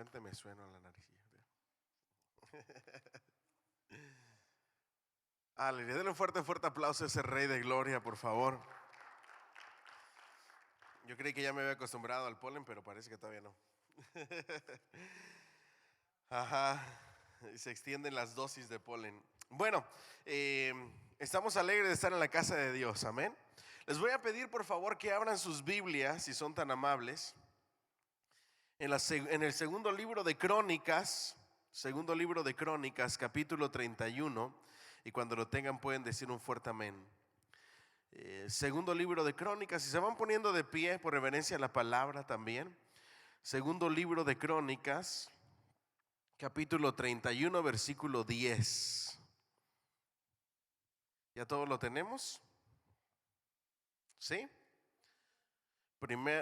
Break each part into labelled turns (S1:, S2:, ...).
S1: repente me sueno a la nariz. Aleluya, denle un fuerte aplauso a ese Rey de Gloria, por favor. Yo creí que ya me había acostumbrado al polen, pero parece que todavía no. Ajá, se extienden las dosis de polen. Bueno, estamos alegres de estar en la casa de Dios, amén. Les voy a pedir por favor que abran sus Biblias, si son tan amables, en el segundo libro de Crónicas, capítulo 31, y cuando lo tengan pueden decir un fuerte amén. Segundo libro de Crónicas, y se van poniendo de pie por reverencia a la palabra también. Segundo libro de Crónicas, capítulo 31, versículo 10. ¿Ya todos lo tenemos? ¿Sí?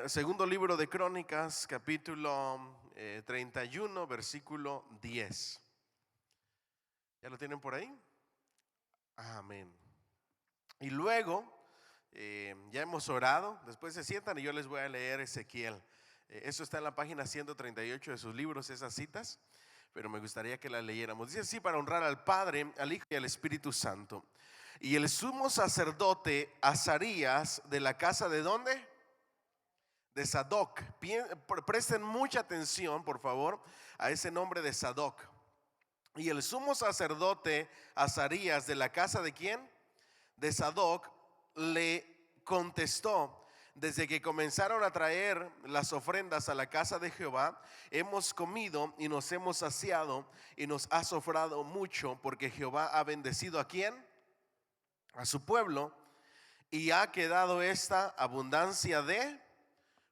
S1: Segundo libro de Crónicas, capítulo 31, versículo 10. ¿Ya lo tienen por ahí? Amén. Y luego, ya hemos orado, después se sientan y yo les voy a leer Ezequiel. Eso está en la página 138 de sus libros, esas citas, pero me gustaría que las leyéramos. Dice así: para honrar al Padre, al Hijo y al Espíritu Santo. Y el sumo sacerdote Azarías, de la casa de ¿dónde? De Sadoc. Presten mucha atención, por favor, a ese nombre de Sadoc. Y el sumo sacerdote Azarías, de la casa de ¿quién? De Sadoc, le contestó: desde que comenzaron a traer las ofrendas a la casa de Jehová, hemos comido y nos hemos saciado y nos ha sobrado mucho, porque Jehová ha bendecido ¿a quién? A su pueblo, y ha quedado esta abundancia de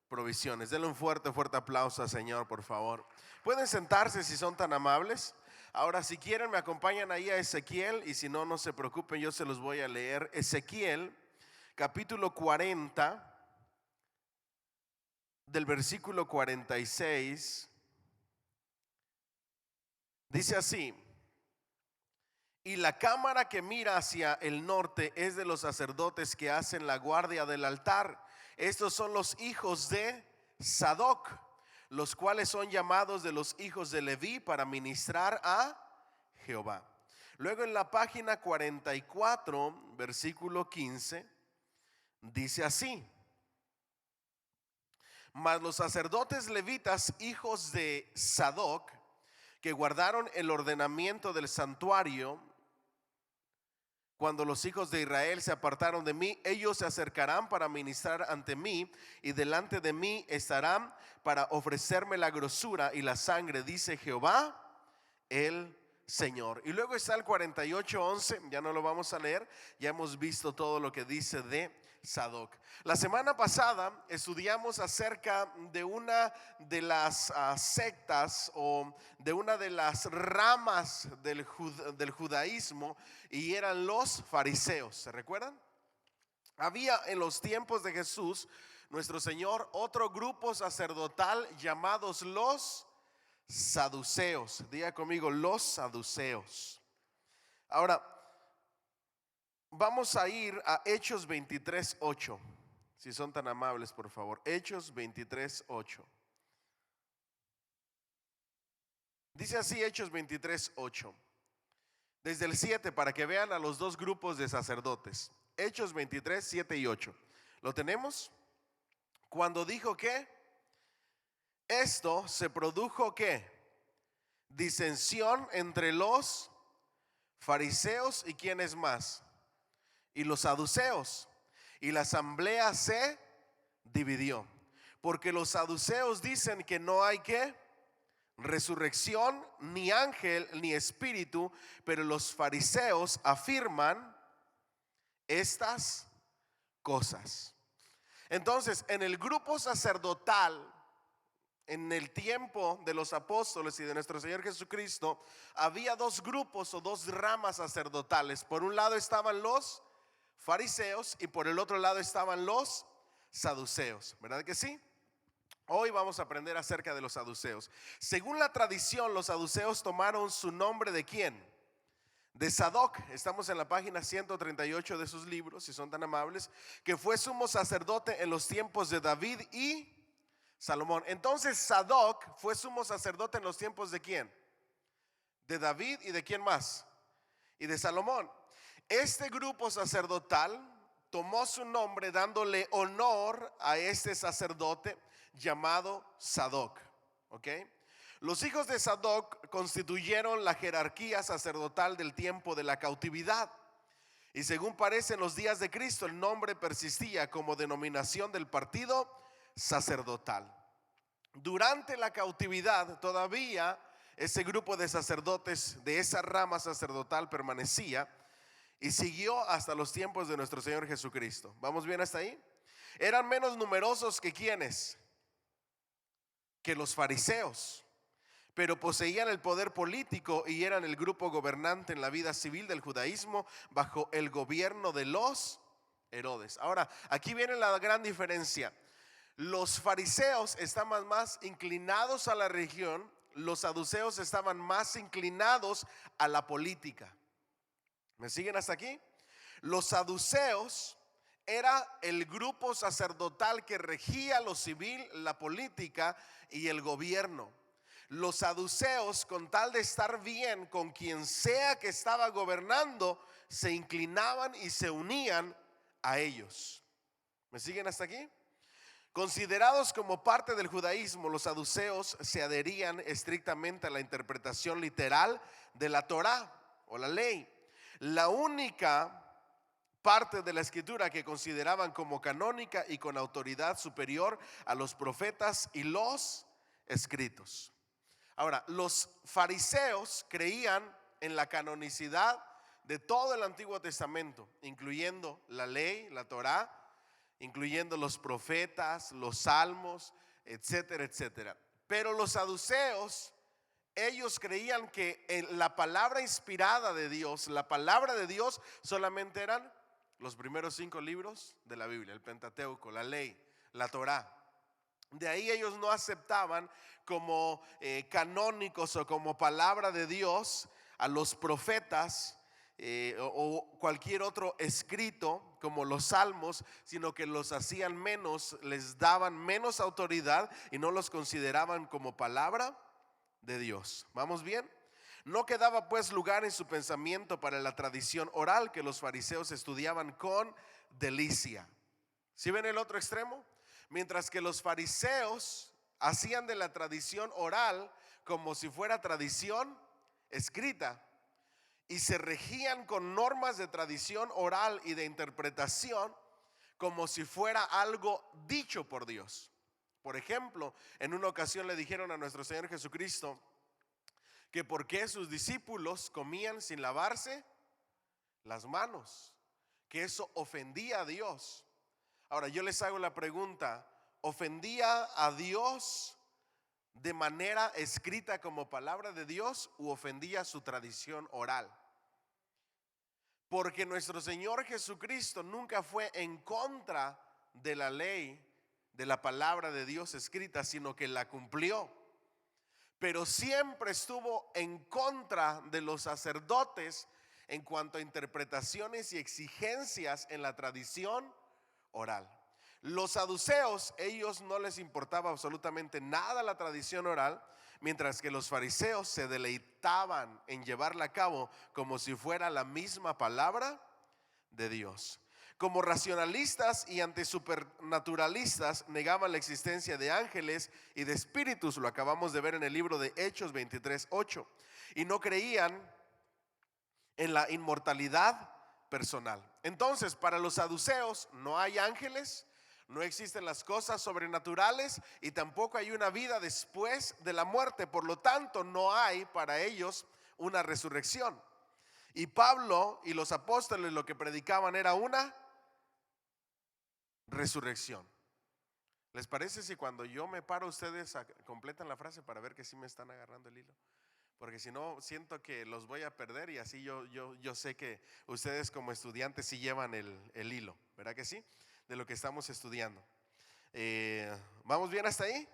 S1: provisiones. Denle un fuerte aplauso al Señor, por favor. Pueden sentarse si son tan amables. Ahora, si quieren, me acompañan ahí a Ezequiel, y si no, no se preocupen, yo se los voy a leer. Ezequiel, capítulo 40, del versículo 46, dice así: y la cámara que mira hacia el norte es de los sacerdotes que hacen la guardia del altar. Estos son los hijos de Sadoc, los cuales son llamados de los hijos de Leví para ministrar a Jehová. Luego en la página 44, versículo 15, dice así: mas los sacerdotes levitas, hijos de Sadoc, que guardaron el ordenamiento del santuario, cuando los hijos de Israel se apartaron de mí, ellos se acercarán para ministrar ante mí, y delante de mí estarán para ofrecerme la grosura y la sangre, dice Jehová el Señor. Y luego está el 48:11, ya no lo vamos a leer, ya hemos visto todo lo que dice de Sadoc. La semana pasada estudiamos acerca de una de las sectas, o de una de las ramas del judaísmo, y eran los fariseos. ¿Se recuerdan? Había en los tiempos de Jesús, nuestro Señor, otro grupo sacerdotal llamados los saduceos. Diga conmigo: los saduceos. Ahora vamos a ir a Hechos 23:8, si son tan amables, por favor. Hechos 23:8. Dice así Hechos 23:8, desde el 7, para que vean a los dos grupos de sacerdotes. Hechos 23:7 y 8. ¿Lo tenemos? Cuando dijo que esto, se produjo ¿qué? Disensión entre los fariseos y ¿quiénes más? Y los saduceos. Y la asamblea se dividió, porque los saduceos dicen que no hay ¿qué? Resurrección, ni ángel, ni espíritu, pero los fariseos afirman estas cosas. Entonces, en el grupo sacerdotal, en el tiempo de los apóstoles y de nuestro Señor Jesucristo, había dos grupos o dos ramas sacerdotales. Por un lado estaban los fariseos y por el otro lado estaban los saduceos, ¿verdad que sí? Hoy vamos a aprender acerca de los saduceos. Según la tradición, los saduceos tomaron su nombre ¿de quién? De Sadoc. Estamos en la página 138 de sus libros, si son tan amables, que fue sumo sacerdote en los tiempos de David y Salomón. Entonces Sadoc fue sumo sacerdote en los tiempos ¿de quién? De David. ¿Y de quién más? Y de Salomón. Este grupo sacerdotal tomó su nombre dándole honor a este sacerdote llamado Sadoc. ¿Ok? Los hijos de Sadoc constituyeron la jerarquía sacerdotal del tiempo de la cautividad. Y según parece en los días de Cristo, el nombre persistía como denominación del partido sacerdotal. Durante la cautividad todavía ese grupo de sacerdotes de esa rama sacerdotal permanecía y siguió hasta los tiempos de nuestro Señor Jesucristo. ¿Vamos bien hasta ahí? Eran menos numerosos que quienes, que los fariseos, pero poseían el poder político y eran el grupo gobernante en la vida civil del judaísmo bajo el gobierno de los Herodes. Ahora, aquí viene la gran diferencia. Los fariseos estaban más inclinados a la religión, los saduceos estaban más inclinados a la política. ¿Me siguen hasta aquí? Los saduceos era el grupo sacerdotal que regía lo civil, la política y el gobierno. Los saduceos, con tal de estar bien con quien sea que estaba gobernando, se inclinaban y se unían a ellos. ¿Me siguen hasta aquí? Considerados como parte del judaísmo, los saduceos se adherían estrictamente a la interpretación literal de la Torá o la ley. La única parte de la escritura que consideraban como canónica y con autoridad superior a los profetas y los escritos. Ahora, los fariseos creían en la canonicidad de todo el Antiguo Testamento, incluyendo la ley, la Torá, incluyendo los profetas, los salmos, etcétera, etcétera. Pero los saduceos, ellos creían que en la palabra inspirada de Dios, la palabra de Dios solamente eran los primeros 5 libros de la Biblia, el Pentateuco, la ley, la Torá. De ahí ellos no aceptaban como canónicos o como palabra de Dios a los profetas o cualquier otro escrito como los salmos, sino que los hacían menos, les daban menos autoridad y no los consideraban como palabra de Dios. ¿Vamos bien? No quedaba pues lugar en su pensamiento para la tradición oral que los fariseos estudiaban con delicia. ¿Sí ven el otro extremo? Mientras que los fariseos hacían de la tradición oral como si fuera tradición escrita y se regían con normas de tradición oral y de interpretación como si fuera algo dicho por Dios. Por ejemplo, en una ocasión le dijeron a nuestro Señor Jesucristo que por qué sus discípulos comían sin lavarse las manos, que eso ofendía a Dios. Ahora yo les hago la pregunta, ¿ofendía a Dios de manera escrita como palabra de Dios u ofendía su tradición oral? Porque nuestro Señor Jesucristo nunca fue en contra de la ley, de la palabra de Dios escrita, sino que la cumplió. Pero siempre estuvo en contra de los sacerdotes en cuanto a interpretaciones y exigencias en la tradición oral. Los saduceos, ellos no les importaba absolutamente nada la tradición oral, mientras que los fariseos se deleitaban en llevarla a cabo como si fuera la misma palabra de Dios. Como racionalistas y antisupernaturalistas negaban la existencia de ángeles y de espíritus, lo acabamos de ver en el libro de Hechos 23:8, y no creían en la inmortalidad personal. Entonces, para los saduceos no hay ángeles, no existen las cosas sobrenaturales y tampoco hay una vida después de la muerte. Por lo tanto, no hay para ellos una resurrección. Y Pablo y los apóstoles lo que predicaban era una resurrección. ¿Les parece si cuando yo me paro ustedes completan la frase para ver que sí me están agarrando el hilo? Porque si no, siento que los voy a perder y así yo sé que ustedes como estudiantes sí llevan el hilo, ¿verdad que sí? De lo que estamos estudiando. ¿Vamos bien hasta ahí?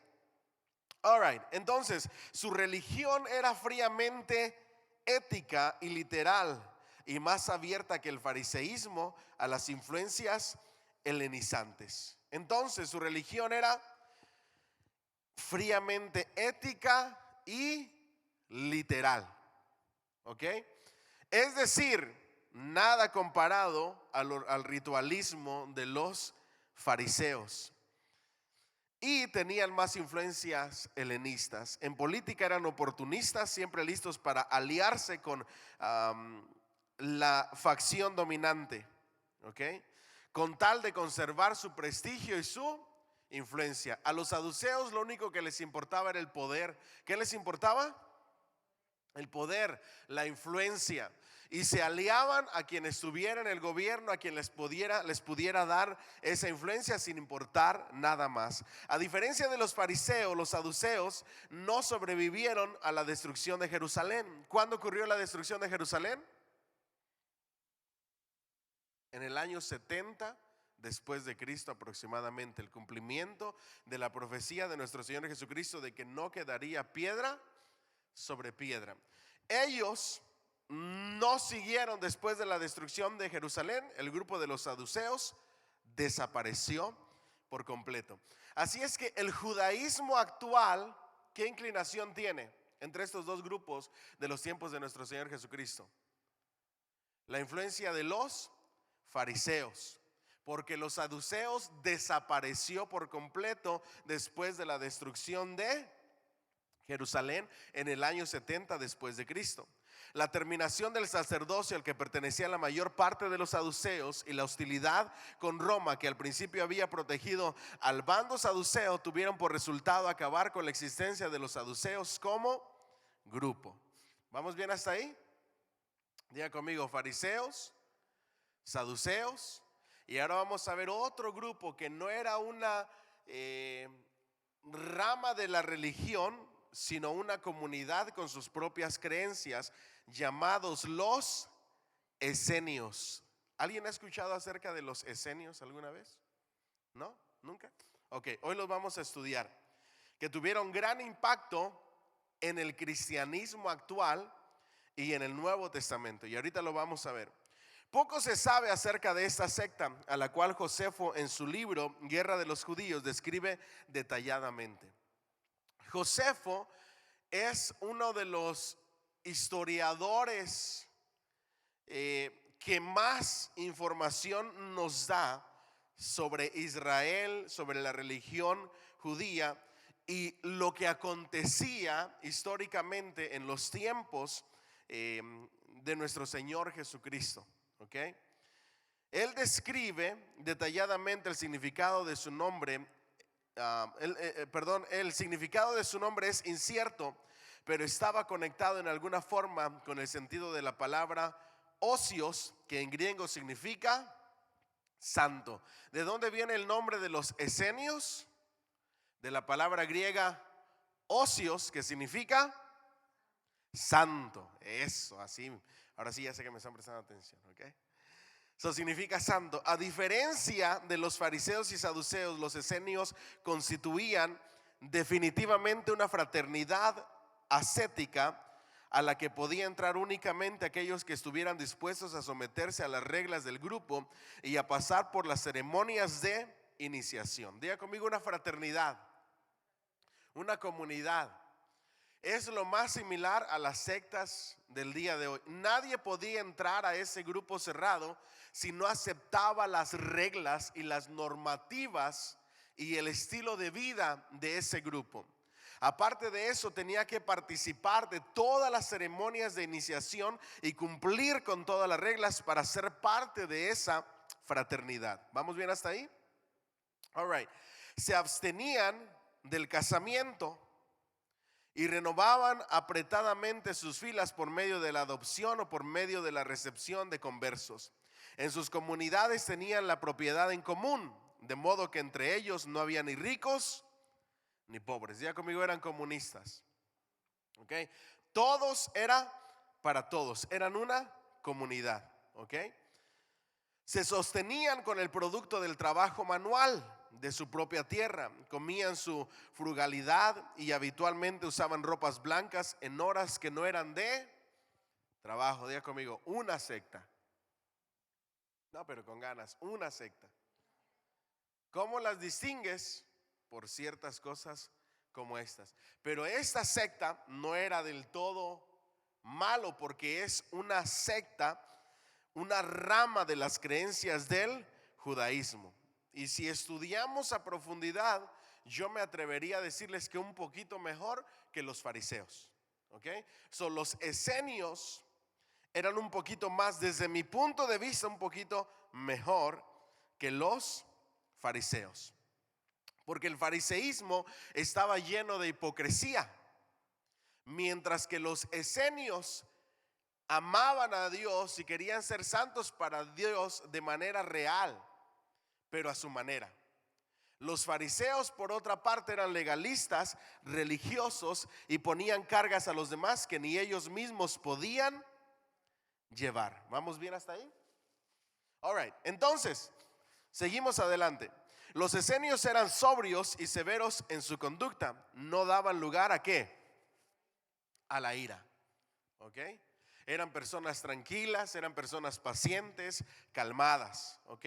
S1: All right, entonces su religión era fríamente ética y literal y más abierta que el fariseísmo a las influencias helenizantes. Entonces su religión era fríamente ética y literal. ¿Ok? Es decir, nada comparado al ritualismo de los fariseos. Y tenían más influencias helenistas. En política eran oportunistas, siempre listos para aliarse con la facción dominante, ¿ok? Con tal de conservar su prestigio y su influencia. A los saduceos lo único que les importaba era el poder. ¿Qué les importaba? El poder, la influencia. Y se aliaban a quien estuviera en el gobierno, a quien les pudiera dar esa influencia sin importar nada más. A diferencia de los fariseos, los saduceos no sobrevivieron a la destrucción de Jerusalén. ¿Cuándo ocurrió la destrucción de Jerusalén? En el año 70 después de Cristo aproximadamente, el cumplimiento de la profecía de nuestro Señor Jesucristo de que no quedaría piedra sobre piedra. Ellos no siguieron después de la destrucción de Jerusalén. El grupo de los saduceos desapareció por completo. Así es que el judaísmo actual, ¿qué inclinación tiene entre estos dos grupos de los tiempos de nuestro Señor Jesucristo? La influencia de los fariseos, porque los saduceos desapareció por completo después de la destrucción de Jerusalén en el año 70 después de Cristo. La terminación del sacerdocio al que pertenecía la mayor parte de los saduceos y la hostilidad con Roma que al principio había protegido al bando saduceo tuvieron por resultado acabar con la existencia de los saduceos como grupo. ¿Vamos bien hasta ahí? Diga conmigo, fariseos, saduceos, y ahora vamos a ver otro grupo que no era una rama de la religión, sino una comunidad con sus propias creencias, llamados los esenios. ¿Alguien ha escuchado acerca de los esenios alguna vez? ¿No? ¿Nunca? Ok, hoy los vamos a estudiar, que tuvieron gran impacto en el cristianismo actual y en el Nuevo Testamento, y ahorita lo vamos a ver. Poco se sabe acerca de esta secta, a la cual Josefo en su libro Guerra de los Judíos describe detalladamente. Josefo es uno de los historiadores que más información nos da sobre Israel, sobre la religión judía y lo que acontecía históricamente en los tiempos de nuestro Señor Jesucristo. ¿Ok? Él describe detalladamente el significado de su nombre. El significado de su nombre es incierto, pero estaba conectado en alguna forma con el sentido de la palabra osios, que en griego significa santo. ¿De dónde viene el nombre de los esenios? De la palabra griega osios, que significa santo. Eso, así. Ahora sí ya sé que me están prestando atención, ¿ok? Eso significa santo. A diferencia de los fariseos y saduceos, los esenios constituían definitivamente una fraternidad ascética a la que podía entrar únicamente aquellos que estuvieran dispuestos a someterse a las reglas del grupo y a pasar por las ceremonias de iniciación. Diga conmigo, una fraternidad, una comunidad. Es lo más similar a las sectas del día de hoy. Nadie podía entrar a ese grupo cerrado si no aceptaba las reglas y las normativas y el estilo de vida de ese grupo. Aparte de eso, tenía que participar de todas las ceremonias de iniciación y cumplir con todas las reglas para ser parte de esa fraternidad. ¿Vamos bien hasta ahí? All right. Se abstenían del casamiento y renovaban apretadamente sus filas por medio de la adopción o por medio de la recepción de conversos. En sus comunidades tenían la propiedad en común, de modo que entre ellos no había ni ricos ni pobres. Ya conmigo, eran comunistas. ¿Ok? Todos era para todos, eran una comunidad. ¿Ok? Se sostenían con el producto del trabajo manual de su propia tierra, comían su frugalidad y habitualmente usaban ropas blancas en horas que no eran de trabajo. Diga conmigo, una secta. No, pero con ganas, una secta. ¿Cómo las distingues? Por ciertas cosas como estas. Pero esta secta no era del todo malo, porque es una secta, una rama de las creencias del judaísmo. Y si estudiamos a profundidad, yo me atrevería a decirles que un poquito mejor que los fariseos. ¿Ok? So, los esenios eran un poquito más, desde mi punto de vista, un poquito mejor que los fariseos. Porque el fariseísmo estaba lleno de hipocresía, mientras que los esenios amaban a Dios y querían ser santos para Dios de manera real, pero a su manera. Los fariseos, por otra parte, eran legalistas, religiosos, y ponían cargas a los demás que ni ellos mismos podían llevar. ¿Vamos bien hasta ahí? All right, entonces, seguimos adelante. Los esenios eran sobrios y severos en su conducta. No daban lugar ¿a qué? A la ira. ¿Ok? Eran personas tranquilas, eran personas pacientes, calmadas. ¿Ok?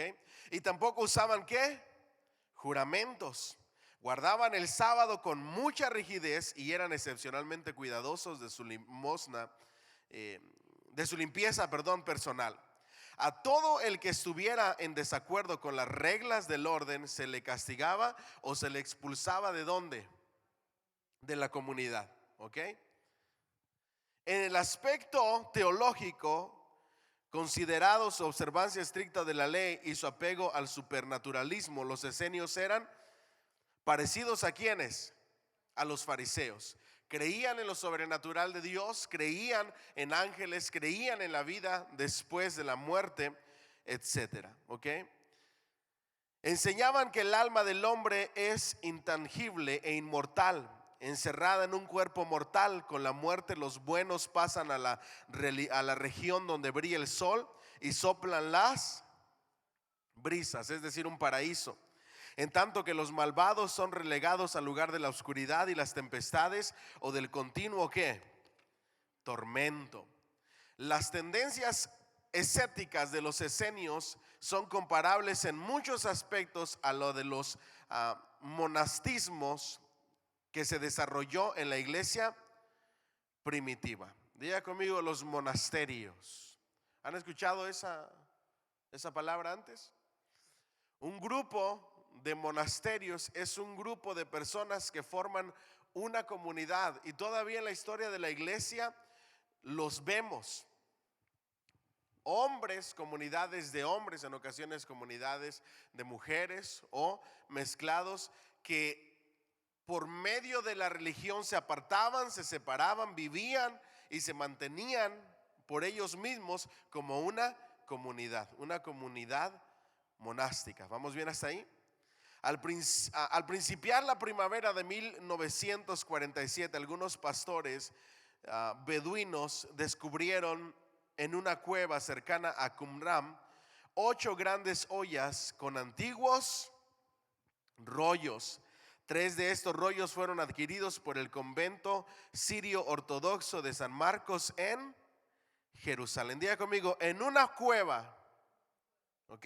S1: Y tampoco usaban ¿qué? Juramentos. Guardaban el sábado con mucha rigidez y eran excepcionalmente cuidadosos de su limosna, de su limpieza, personal. A todo el que estuviera en desacuerdo con las reglas del orden se le castigaba o se le expulsaba ¿de dónde? De la comunidad. ¿Ok? En el aspecto teológico, considerado su observancia estricta de la ley y su apego al supernaturalismo, los esenios eran parecidos ¿a quiénes? A los fariseos. Creían en lo sobrenatural de Dios, creían en ángeles, creían en la vida después de la muerte, etcétera. ¿Ok? Enseñaban que el alma del hombre es intangible e inmortal, encerrada en un cuerpo mortal. Con la muerte los buenos pasan a la región donde brilla el sol y soplan las brisas, es decir, un paraíso. En tanto que los malvados son relegados al lugar de la oscuridad y las tempestades o del continuo ¿qué? Tormento. Las tendencias escépticas de los esenios son comparables en muchos aspectos a lo de los monastismos que se desarrolló en la iglesia primitiva. Diga conmigo los monasterios. ¿Han escuchado esa palabra antes? Un grupo de monasterios es un grupo de personas que forman una comunidad, y todavía en la historia de la iglesia los vemos. Hombres, comunidades de hombres, en ocasiones comunidades de mujeres o mezclados, que por medio de la religión se apartaban, se separaban, vivían y se mantenían por ellos mismos como una comunidad monástica. ¿Vamos bien hasta ahí? Al principiar la primavera de 1947, algunos pastores beduinos descubrieron en una cueva cercana a Qumran 8 grandes ollas con antiguos rollos. 3 de estos rollos fueron adquiridos por el convento sirio ortodoxo de San Marcos en Jerusalén. Diga conmigo, en una cueva, ¿ok?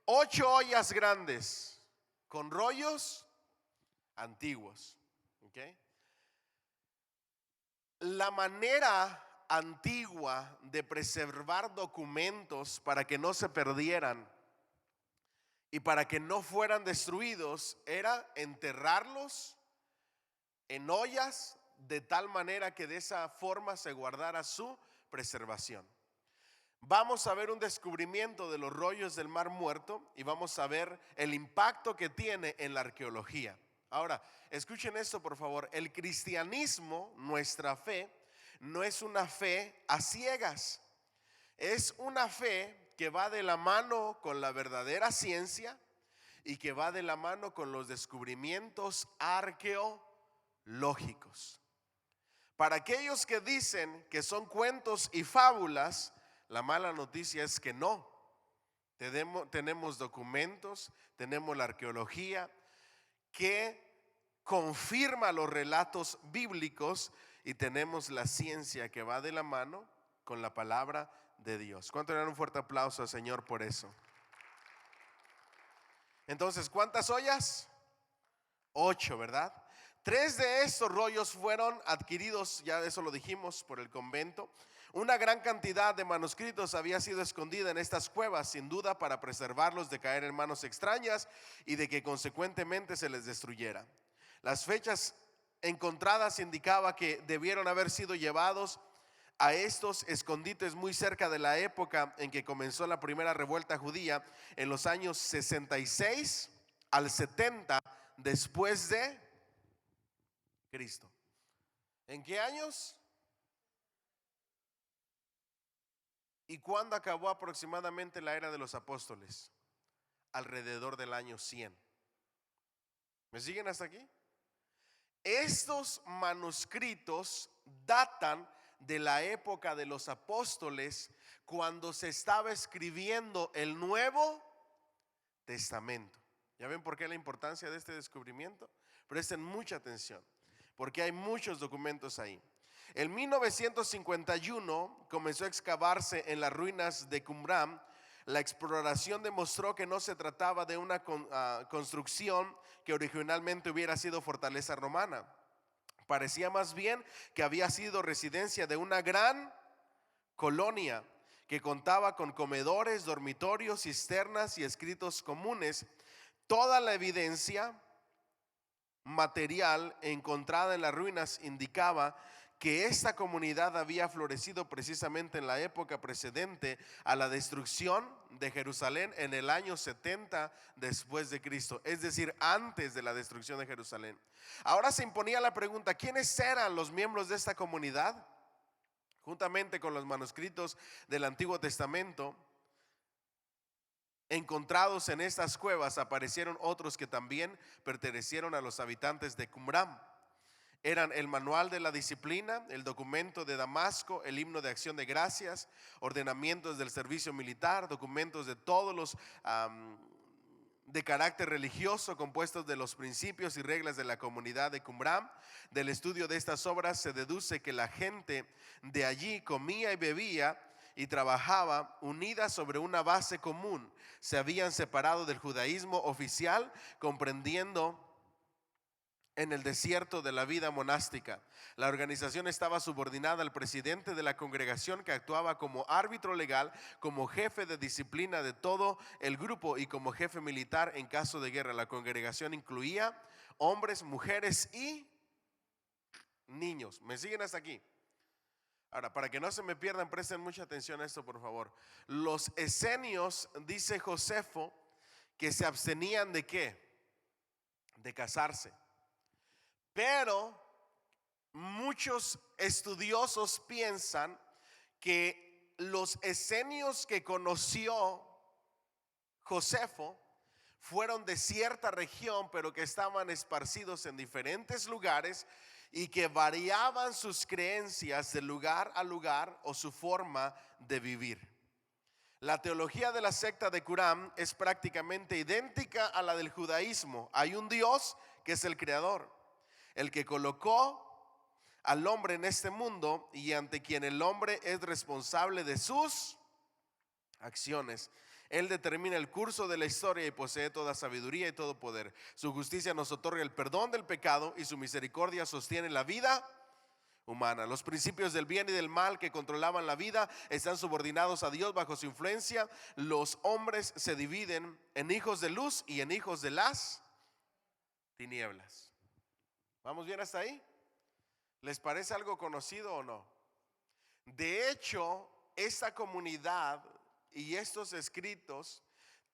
S1: 8 ollas grandes con rollos antiguos. ¿Okay? La manera antigua de preservar documentos para que no se perdieran y para que no fueran destruidos era enterrarlos en ollas de tal manera que de esa forma se guardara su preservación. Vamos a ver un descubrimiento de los rollos del Mar Muerto y vamos a ver el impacto que tiene en la arqueología. Ahora, escuchen esto por favor. El cristianismo, nuestra fe, no es una fe a ciegas. Es una fe que va de la mano con la verdadera ciencia y que va de la mano con los descubrimientos arqueológicos. Para aquellos que dicen que son cuentos y fábulas, la mala noticia es que no. Tenemos documentos, tenemos la arqueología que confirma los relatos bíblicos y tenemos la ciencia que va de la mano con la palabra de Dios. ¿Cuánto le dan un fuerte aplauso al Señor por eso? Entonces, ¿cuántas ollas? 8, ¿verdad? 3 de estos rollos fueron adquiridos, ya eso lo dijimos, por el convento. Una gran cantidad de manuscritos había sido escondida en estas cuevas, sin duda para preservarlos de caer en manos extrañas y de que consecuentemente se les destruyera. Las fechas encontradas indicaba que debieron haber sido llevados a estos escondites muy cerca de la época en que comenzó la primera revuelta judía, en los años 66 al 70 después de Cristo. ¿En qué años? ¿Y cuándo acabó aproximadamente la era de los apóstoles? Alrededor del año 100. ¿Me siguen hasta aquí? Estos manuscritos datan de la época de los apóstoles, cuando se estaba escribiendo el Nuevo Testamento. ¿Ya ven por qué la importancia de este descubrimiento? Presten mucha atención, porque hay muchos documentos ahí. En 1951 comenzó a excavarse en las ruinas de Qumran. La exploración demostró que no se trataba de una construcción que originalmente hubiera sido fortaleza romana. Parecía más bien que había sido residencia de una gran colonia que contaba con comedores, dormitorios, cisternas y escritos comunes. Toda la evidencia material encontrada en las ruinas indicaba que esta comunidad había florecido precisamente en la época precedente a la destrucción de Jerusalén, en el año 70 después de Cristo, es decir, antes de la destrucción de Jerusalén. Ahora se imponía la pregunta: ¿quiénes eran los miembros de esta comunidad? Juntamente con los manuscritos del Antiguo Testamento encontrados en estas cuevas, aparecieron otros que también pertenecieron a los habitantes de Qumran. Eran el manual de la disciplina, el documento de Damasco, el himno de acción de gracias, ordenamientos del servicio militar, documentos de todos los de carácter religioso, compuestos de los principios y reglas de la comunidad de Qumran. Del estudio de estas obras se deduce que la gente de allí comía y bebía y trabajaba unida sobre una base común. Se habían separado del judaísmo oficial, comprendiendo en el desierto de la vida monástica. La organización estaba subordinada al presidente de la congregación, que actuaba como árbitro legal, como jefe de disciplina de todo el grupo y como jefe militar en caso de guerra. La congregación incluía hombres, mujeres y niños. ¿Me siguen hasta aquí? Ahora, para que no se me pierdan, presten mucha atención a esto, por favor. Los esenios, dice Josefo, que se abstenían ¿de qué? De casarse. Pero muchos estudiosos piensan que los esenios que conoció Josefo fueron de cierta región, pero que estaban esparcidos en diferentes lugares y que variaban sus creencias de lugar a lugar o su forma de vivir. La teología de la secta de Qumran es prácticamente idéntica a la del judaísmo. Hay un Dios que es el creador, el que colocó al hombre en este mundo y ante quien el hombre es responsable de sus acciones. Él determina el curso de la historia y posee toda sabiduría y todo poder. Su justicia nos otorga el perdón del pecado y su misericordia sostiene la vida humana. Los principios del bien y del mal que controlaban la vida están subordinados a Dios bajo su influencia. Los hombres se dividen en hijos de luz y en hijos de las tinieblas. ¿Vamos bien hasta ahí? ¿Les parece algo conocido o no? De hecho, esta comunidad y estos escritos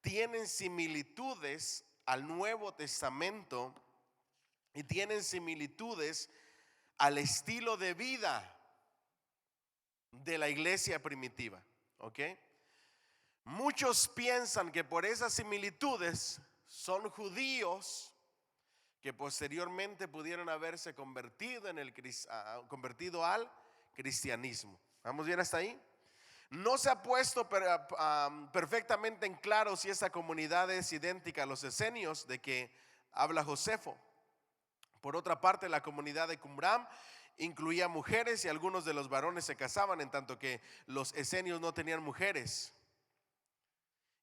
S1: tienen similitudes al Nuevo Testamento y tienen similitudes al estilo de vida de la iglesia primitiva. ¿Ok? Muchos piensan que por esas similitudes son judíos que posteriormente pudieron haberse convertido al cristianismo. ¿Vamos bien hasta ahí? No se ha puesto perfectamente en claro si esa comunidad es idéntica a los esenios de que habla Josefo. Por otra parte, la comunidad de Qumran incluía mujeres y algunos de los varones se casaban, en tanto que los esenios no tenían mujeres.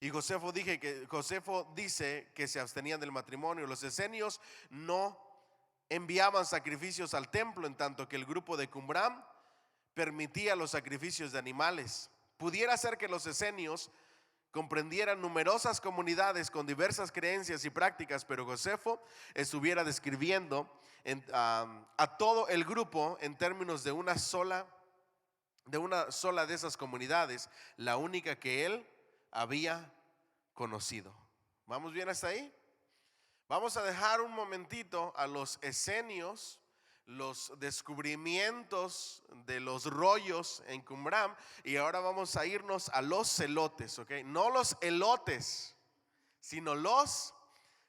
S1: Y Josefo dice que se abstenían del matrimonio. Los esenios no enviaban sacrificios al templo, en tanto que el grupo de Qumran permitía los sacrificios de animales. Pudiera ser que los esenios comprendieran numerosas comunidades con diversas creencias y prácticas, pero Josefo estuviera describiendo a todo el grupo en términos de una sola de esas comunidades, la única que él había conocido. ¿Vamos bien hasta ahí? Vamos a dejar un momentito a los esenios, los descubrimientos de los rollos en Qumran, y ahora vamos a irnos a los celotes, ¿ok? No los elotes, sino los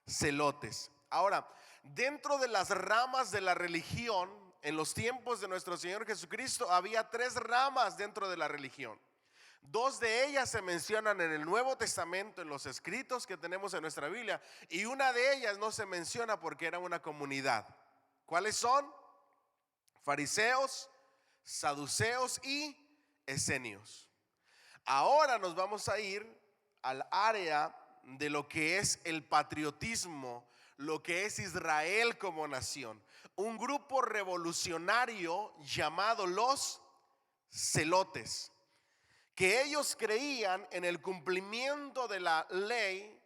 S1: celotes. Ahora, dentro de las ramas de la religión, en los tiempos de nuestro Señor Jesucristo, había 3 ramas dentro de la religión. 2 de ellas se mencionan en el Nuevo Testamento, en los escritos que tenemos en nuestra Biblia, y una de ellas no se menciona porque era una comunidad. ¿Cuáles son? Fariseos, saduceos y esenios. Ahora nos vamos a ir al área de lo que es el patriotismo, lo que es Israel como nación. Un grupo revolucionario llamado los celotes, que ellos creían en el cumplimiento de la ley,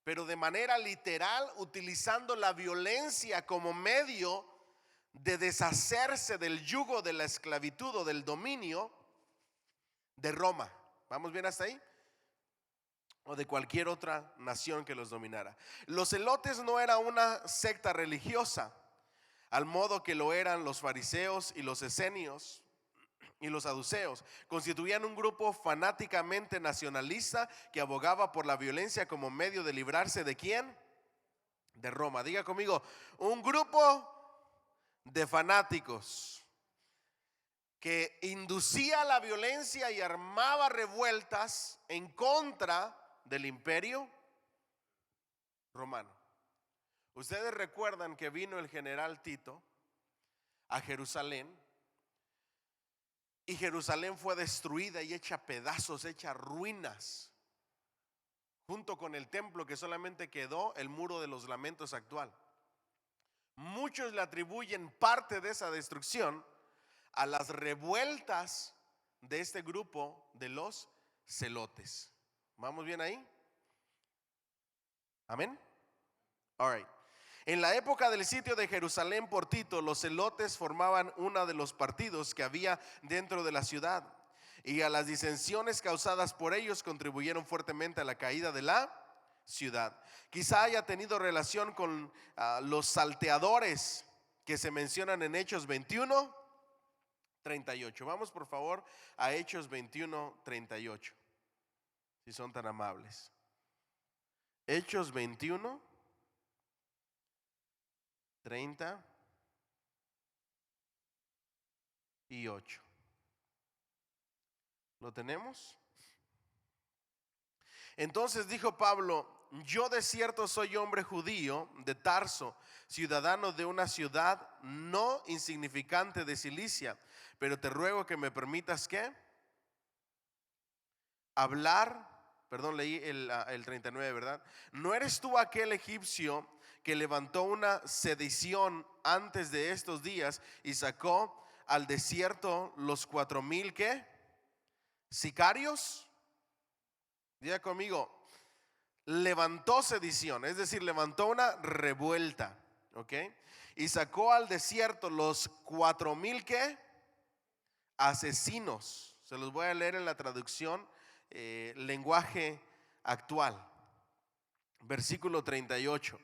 S1: pero de manera literal, utilizando la violencia como medio de deshacerse del yugo de la esclavitud o del dominio de Roma. ¿Vamos bien hasta ahí? O de cualquier otra nación que los dominara. Los celotes no era una secta religiosa, al modo que lo eran los fariseos y los esenios y los saduceos. Constituían un grupo fanáticamente nacionalista que abogaba por la violencia como medio de librarse ¿de quién? De Roma. Diga conmigo, un grupo de fanáticos que inducía la violencia y armaba revueltas en contra del imperio romano. Ustedes recuerdan que vino el general Tito a Jerusalén, y Jerusalén fue destruida y hecha pedazos, hecha ruinas, junto con el templo, que solamente quedó el muro de los lamentos actual. Muchos le atribuyen parte de esa destrucción a las revueltas de este grupo de los celotes. ¿Vamos bien ahí? Amén. All right. En la época del sitio de Jerusalén por Tito, los celotes formaban uno de los partidos que había dentro de la ciudad, y a las disensiones causadas por ellos contribuyeron fuertemente a la caída de la ciudad. Quizá haya tenido relación con los salteadores que se mencionan en Hechos 21:38. Vamos por favor a Hechos 21:38, si son tan amables. Hechos 21:38. ¿Lo tenemos? Entonces dijo Pablo: yo de cierto soy hombre judío de Tarso, ciudadano de una ciudad no insignificante de Cilicia, pero te ruego que me permitas que hablar. Perdón, leí el 39, ¿verdad? ¿No eres tú aquel egipcio que levantó una sedición antes de estos días y sacó al desierto los 4,000 ¿qué? Sicarios? Diga conmigo, levantó sedición, es decir, levantó una revuelta, ¿ok? Y sacó al desierto los 4,000 ¿qué? Asesinos. Se los voy a leer en la traducción lenguaje actual, versículo 38.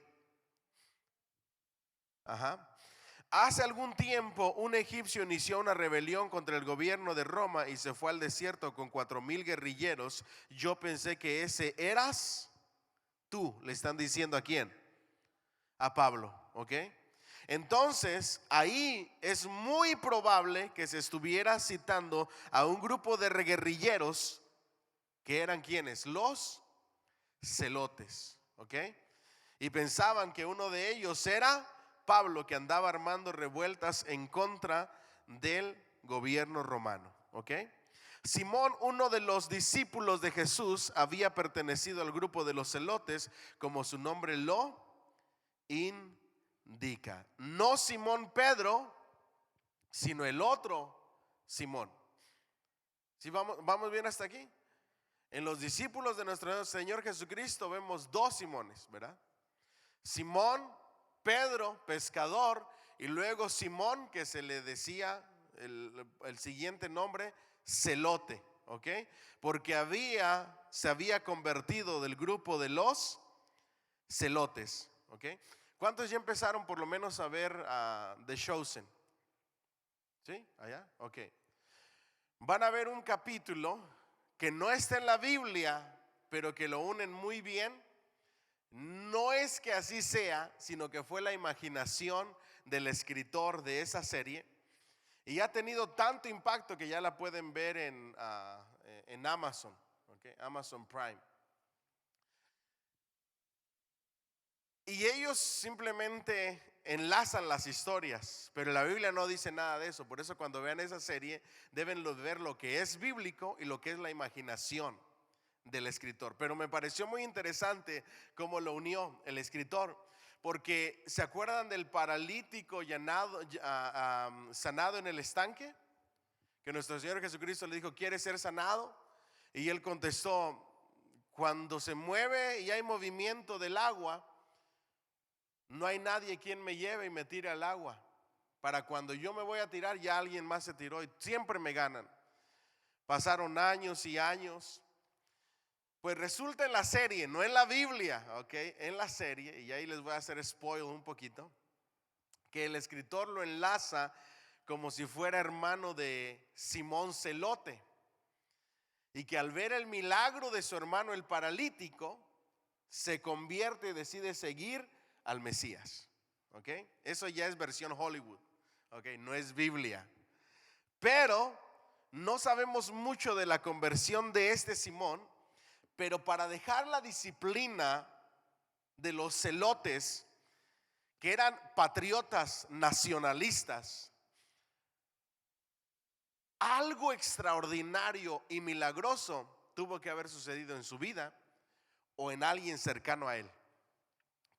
S1: Hace algún tiempo un egipcio inició una rebelión contra el gobierno de Roma y se fue al desierto con 4,000 guerrilleros. Yo pensé que ese eras tú. Le están diciendo ¿a quién? A Pablo, ¿ok? Entonces ahí es muy probable que se estuviera citando a un grupo de guerrilleros que eran ¿quiénes? Los celotes, ¿ok? Y pensaban que uno de ellos era Pablo, que andaba armando revueltas en contra del gobierno romano, ¿ok? Simón, uno de los discípulos de Jesús, había pertenecido al grupo de los celotes, como su nombre lo indica. dica. No Simón Pedro, sino el otro Simón. ¿Sí vamos bien hasta aquí? En los discípulos de nuestro Señor Jesucristo vemos dos Simones, ¿verdad? Simón, Pedro, pescador, y luego Simón, que se le decía el siguiente nombre, celote, ¿ok? Porque se había convertido del grupo de los celotes, ¿ok? ¿Cuántos ya empezaron por lo menos a ver The Chosen? ¿Sí? ¿Allá? Ok. Van a ver un capítulo que no está en la Biblia, pero que lo unen muy bien. No es que así sea, sino que fue la imaginación del escritor de esa serie. Y ha tenido tanto impacto que ya la pueden ver en Amazon, ¿okay? Amazon Prime. Y ellos simplemente enlazan las historias, pero la Biblia no dice nada de eso. Por eso cuando vean esa serie deben ver lo que es bíblico y lo que es la imaginación del escritor. Pero me pareció muy interesante cómo lo unió el escritor, porque ¿se acuerdan del paralítico sanado en el estanque? Que nuestro Señor Jesucristo le dijo, ¿quieres ser sanado? Y él contestó, cuando se mueve y hay movimiento del agua, no hay nadie quien me lleve y me tire al agua. Para cuando yo me voy a tirar, ya alguien más se tiró y siempre me ganan. Pasaron años y años. Pues resulta en la serie, no en la Biblia, ¿ok? En la serie, y ahí les voy a hacer spoil un poquito, que el escritor lo enlaza como si fuera hermano de Simón Celote. Y que al ver el milagro de su hermano el paralítico, se convierte y decide seguir al Mesías. ¿Ok? Eso ya es versión Hollywood. ¿Ok? No es Biblia. Pero no sabemos mucho de la conversión de este Simón. Pero para dejar la disciplina de los celotes, que eran patriotas nacionalistas, algo extraordinario y milagroso tuvo que haber sucedido en su vida o en alguien cercano a él.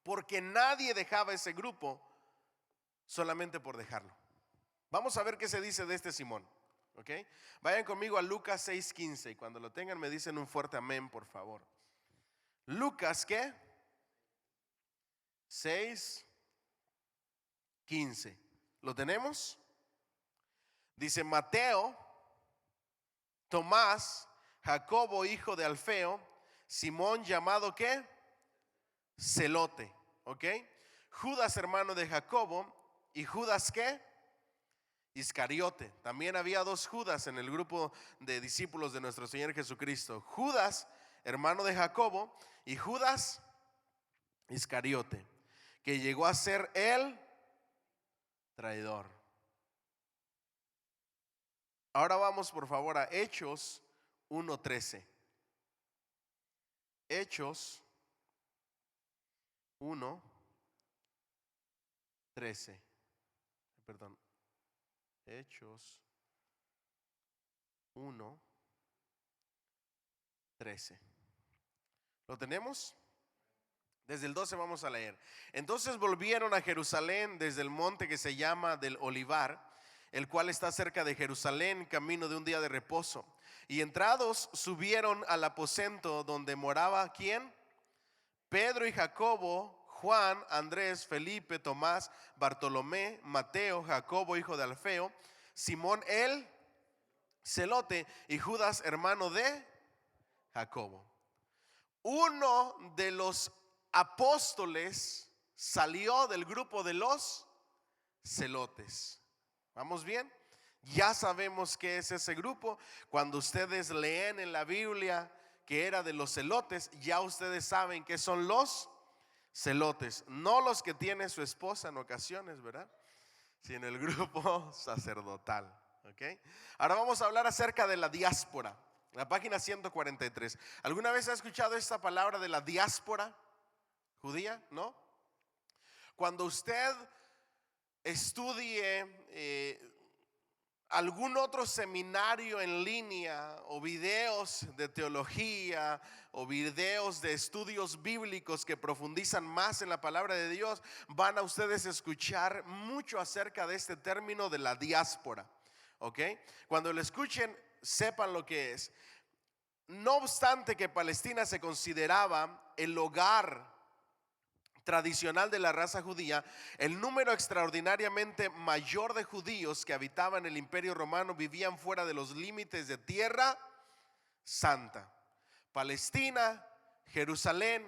S1: Porque nadie dejaba ese grupo solamente por dejarlo. Vamos a ver qué se dice de este Simón. ¿Ok? Vayan conmigo a Lucas 6:15 y cuando lo tengan me dicen un fuerte amén, por favor. Lucas, ¿qué? 6:15. ¿Lo tenemos? Dice Mateo, Tomás, Jacobo, hijo de Alfeo, Simón llamado ¿qué? Celote, ¿ok? Judas, hermano de Jacobo, y Judas ¿qué? Iscariote. También había dos Judas en el grupo de discípulos de nuestro Señor Jesucristo. Judas, hermano de Jacobo, y Judas Iscariote, que llegó a ser el traidor. Ahora vamos por favor a Hechos 1:13. Hechos 1:13. Perdón. Hechos 1:13. ¿Lo tenemos? Desde el 12 vamos a leer. Entonces volvieron a Jerusalén desde el monte que se llama del Olivar, el cual está cerca de Jerusalén, camino de un día de reposo. Y entrados subieron al aposento donde moraba ¿quién? Pedro y Jacobo, Juan, Andrés, Felipe, Tomás, Bartolomé, Mateo, Jacobo, hijo de Alfeo, Simón el celote y Judas, hermano de Jacobo. Uno de los apóstoles salió del grupo de los celotes. ¿Vamos bien? Ya sabemos qué es ese grupo. Cuando ustedes leen en la Biblia que era de los celotes, ya ustedes saben que son los celotes. No los que tiene su esposa en ocasiones, ¿verdad? Sino el grupo sacerdotal. ¿Ok? Ahora vamos a hablar acerca de la diáspora. La página 143. ¿Alguna vez ha escuchado esta palabra de la diáspora judía? ¿No? Cuando usted estudie algún otro seminario en línea o videos de teología o videos de estudios bíblicos que profundizan más en la palabra de Dios, van a ustedes escuchar mucho acerca de este término de la diáspora. ¿Ok? Cuando lo escuchen, sepan lo que es. No obstante que Palestina se consideraba el hogar tradicional de la raza judía, el número extraordinariamente mayor de judíos que habitaban el Imperio Romano vivían fuera de los límites de Tierra Santa. Palestina, Jerusalén,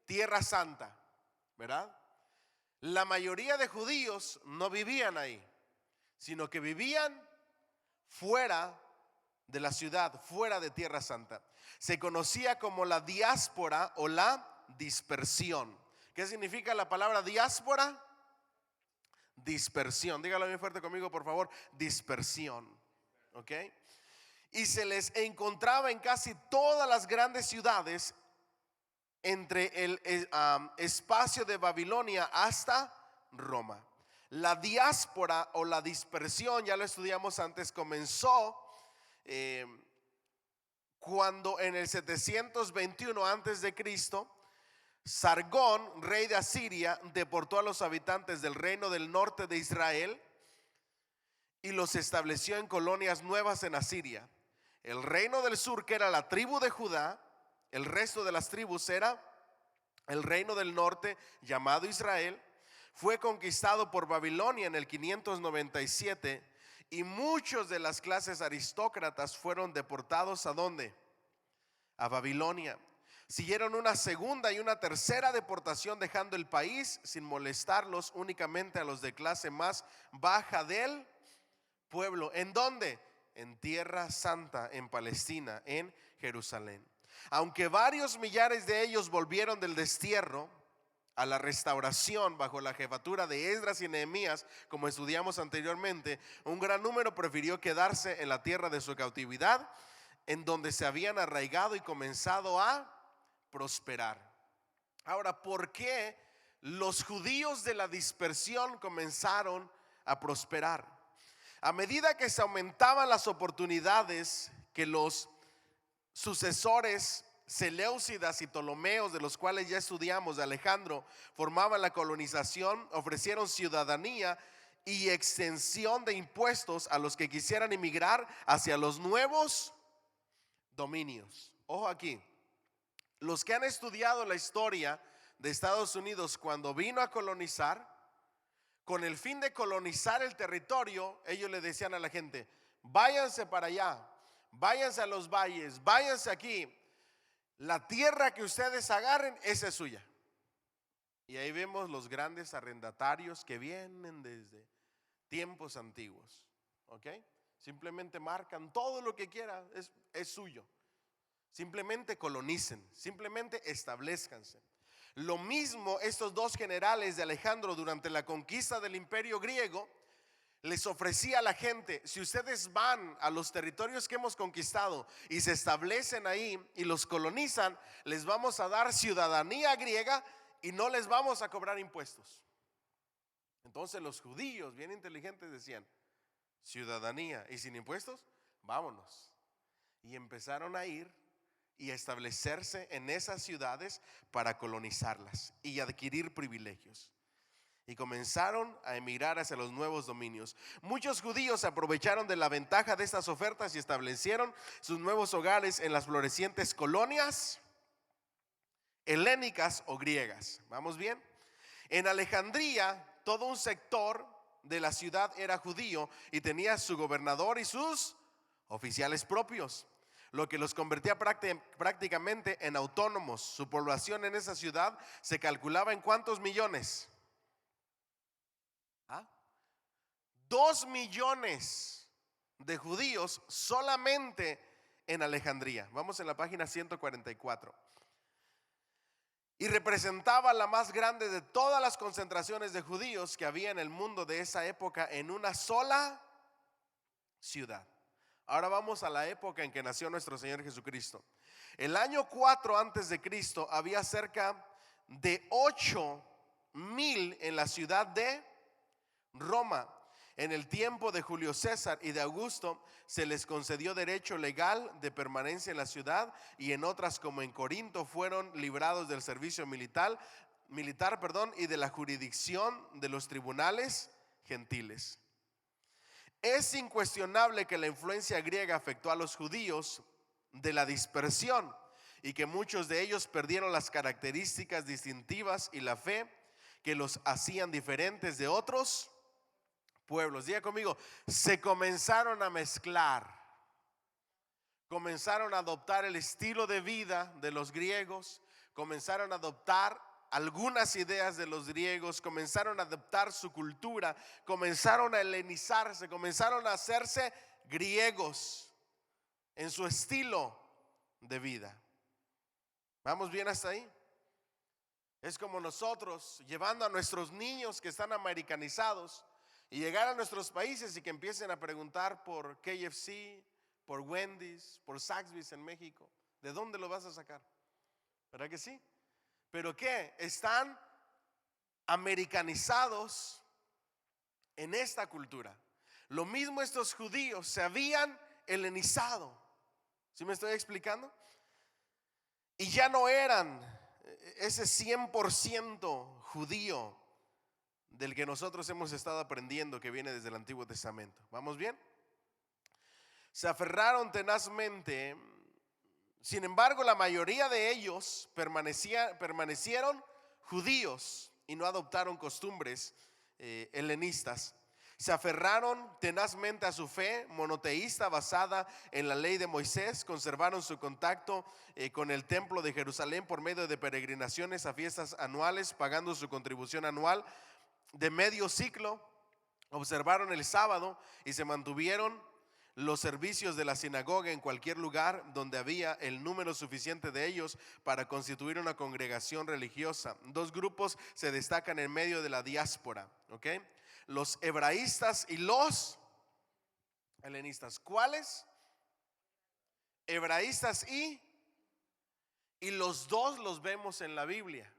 S1: Tierra Santa, ¿verdad? La mayoría de judíos no vivían ahí, sino que vivían fuera de la ciudad, fuera de Tierra Santa. Se conocía como la diáspora o la dispersión. ¿Qué significa la palabra diáspora? Dispersión. Dígalo bien fuerte conmigo, por favor. Dispersión. ¿Ok? Y se les encontraba en casi todas las grandes ciudades entre el espacio de Babilonia hasta Roma. La diáspora o la dispersión, ya lo estudiamos antes, comenzó cuando en el 721 antes de Cristo, Sargón, rey de Asiria, deportó a los habitantes del reino del norte de Israel y los estableció en colonias nuevas en Asiria. El reino del sur, que era la tribu de Judá, el resto de las tribus era el reino del norte, llamado Israel, fue conquistado por Babilonia en el 597 y muchos de las clases aristócratas fueron deportados ¿a dónde? A Babilonia. Siguieron una segunda y una tercera deportación, dejando el país sin molestarlos, únicamente a los de clase más baja del pueblo. ¿En dónde? En Tierra Santa, en Palestina, en Jerusalén. Aunque varios millares de ellos volvieron del destierro a la restauración bajo la jefatura de Esdras y Nehemías, como estudiamos anteriormente, un gran número prefirió quedarse en la tierra de su cautividad, en donde se habían arraigado y comenzado a prosperar. Ahora, ¿por qué los judíos de la dispersión comenzaron a prosperar? A medida que se aumentaban las oportunidades que los sucesores Seleucidas y Ptolomeos, de los cuales ya estudiamos, de Alejandro, formaban la colonización, ofrecieron ciudadanía y exención de impuestos a los que quisieran emigrar hacia los nuevos dominios. Ojo aquí, los que han estudiado la historia de Estados Unidos cuando vino a colonizar, con el fin de colonizar el territorio, ellos le decían a la gente: váyanse para allá, váyanse a los valles, váyanse aquí, la tierra que ustedes agarren, esa es suya. Y ahí vemos los grandes arrendatarios que vienen desde tiempos antiguos. ¿Ok? Simplemente marcan todo lo que quieran, es suyo. Simplemente colonicen, simplemente establezcanse. Lo mismo estos dos generales de Alejandro durante la conquista del imperio griego les ofrecía a la gente: si ustedes van a los territorios que hemos conquistado y se establecen ahí y los colonizan, les vamos a dar ciudadanía griega y no les vamos a cobrar impuestos. Entonces los judíos bien inteligentes decían: ciudadanía y sin impuestos, vámonos. Y empezaron a ir y establecerse en esas ciudades para colonizarlas y adquirir privilegios. Y comenzaron a emigrar hacia los nuevos dominios. Muchos judíos aprovecharon de la ventaja de estas ofertas y establecieron sus nuevos hogares en las florecientes colonias helénicas o griegas. ¿Vamos bien? En Alejandría, todo un sector de la ciudad era judío y tenía su gobernador y sus oficiales propios, lo que los convertía prácticamente en autónomos. Su población en esa ciudad se calculaba en ¿cuántos millones? 2 millones de judíos solamente en Alejandría. Vamos en la página 144. Y representaba la más grande de todas las concentraciones de judíos que había en el mundo de esa época en una sola ciudad. Ahora vamos a la época en que nació nuestro Señor Jesucristo. El año 4 antes de Cristo había cerca de 8,000 en la ciudad de Roma. En el tiempo de Julio César y de Augusto se les concedió derecho legal de permanencia en la ciudad, y en otras, como en Corinto, fueron librados del servicio militar, y de la jurisdicción de los tribunales gentiles. Es incuestionable que la influencia griega afectó a los judíos de la dispersión y que muchos de ellos perdieron las características distintivas y la fe que los hacían diferentes de otros pueblos. Diga conmigo, se comenzaron a mezclar, comenzaron a adoptar el estilo de vida de los griegos, comenzaron a adoptar algunas ideas de los griegos, comenzaron a adoptar su cultura, comenzaron a helenizarse, comenzaron a hacerse griegos en su estilo de vida. ¿Vamos bien hasta ahí? Es como nosotros llevando a nuestros niños que están americanizados y llegar a nuestros países y que empiecen a preguntar por KFC, por Wendy's, por Zaxby's en México. ¿De dónde lo vas a sacar? ¿Verdad que sí? ¿Pero qué? Están americanizados en esta cultura. Lo mismo estos judíos se habían helenizado. ¿Sí me estoy explicando? Y ya no eran ese 100% judío del que nosotros hemos estado aprendiendo, que viene desde el Antiguo Testamento. ¿Vamos bien? Se aferraron tenazmente. Sin embargo, la mayoría de ellos permanecieron judíos y no adoptaron costumbres helenistas. Se aferraron tenazmente a su fe monoteísta basada en la ley de Moisés. Conservaron su contacto con el templo de Jerusalén por medio de peregrinaciones a fiestas anuales, pagando su contribución anual de medio ciclo. Observaron el sábado y se mantuvieron los servicios de la sinagoga en cualquier lugar donde había el número suficiente de ellos para constituir una congregación religiosa. Dos grupos se destacan en medio de la diáspora, ¿ok? Los hebraístas y los helenistas. ¿Cuáles? Hebraístas y los dos los vemos en la Biblia.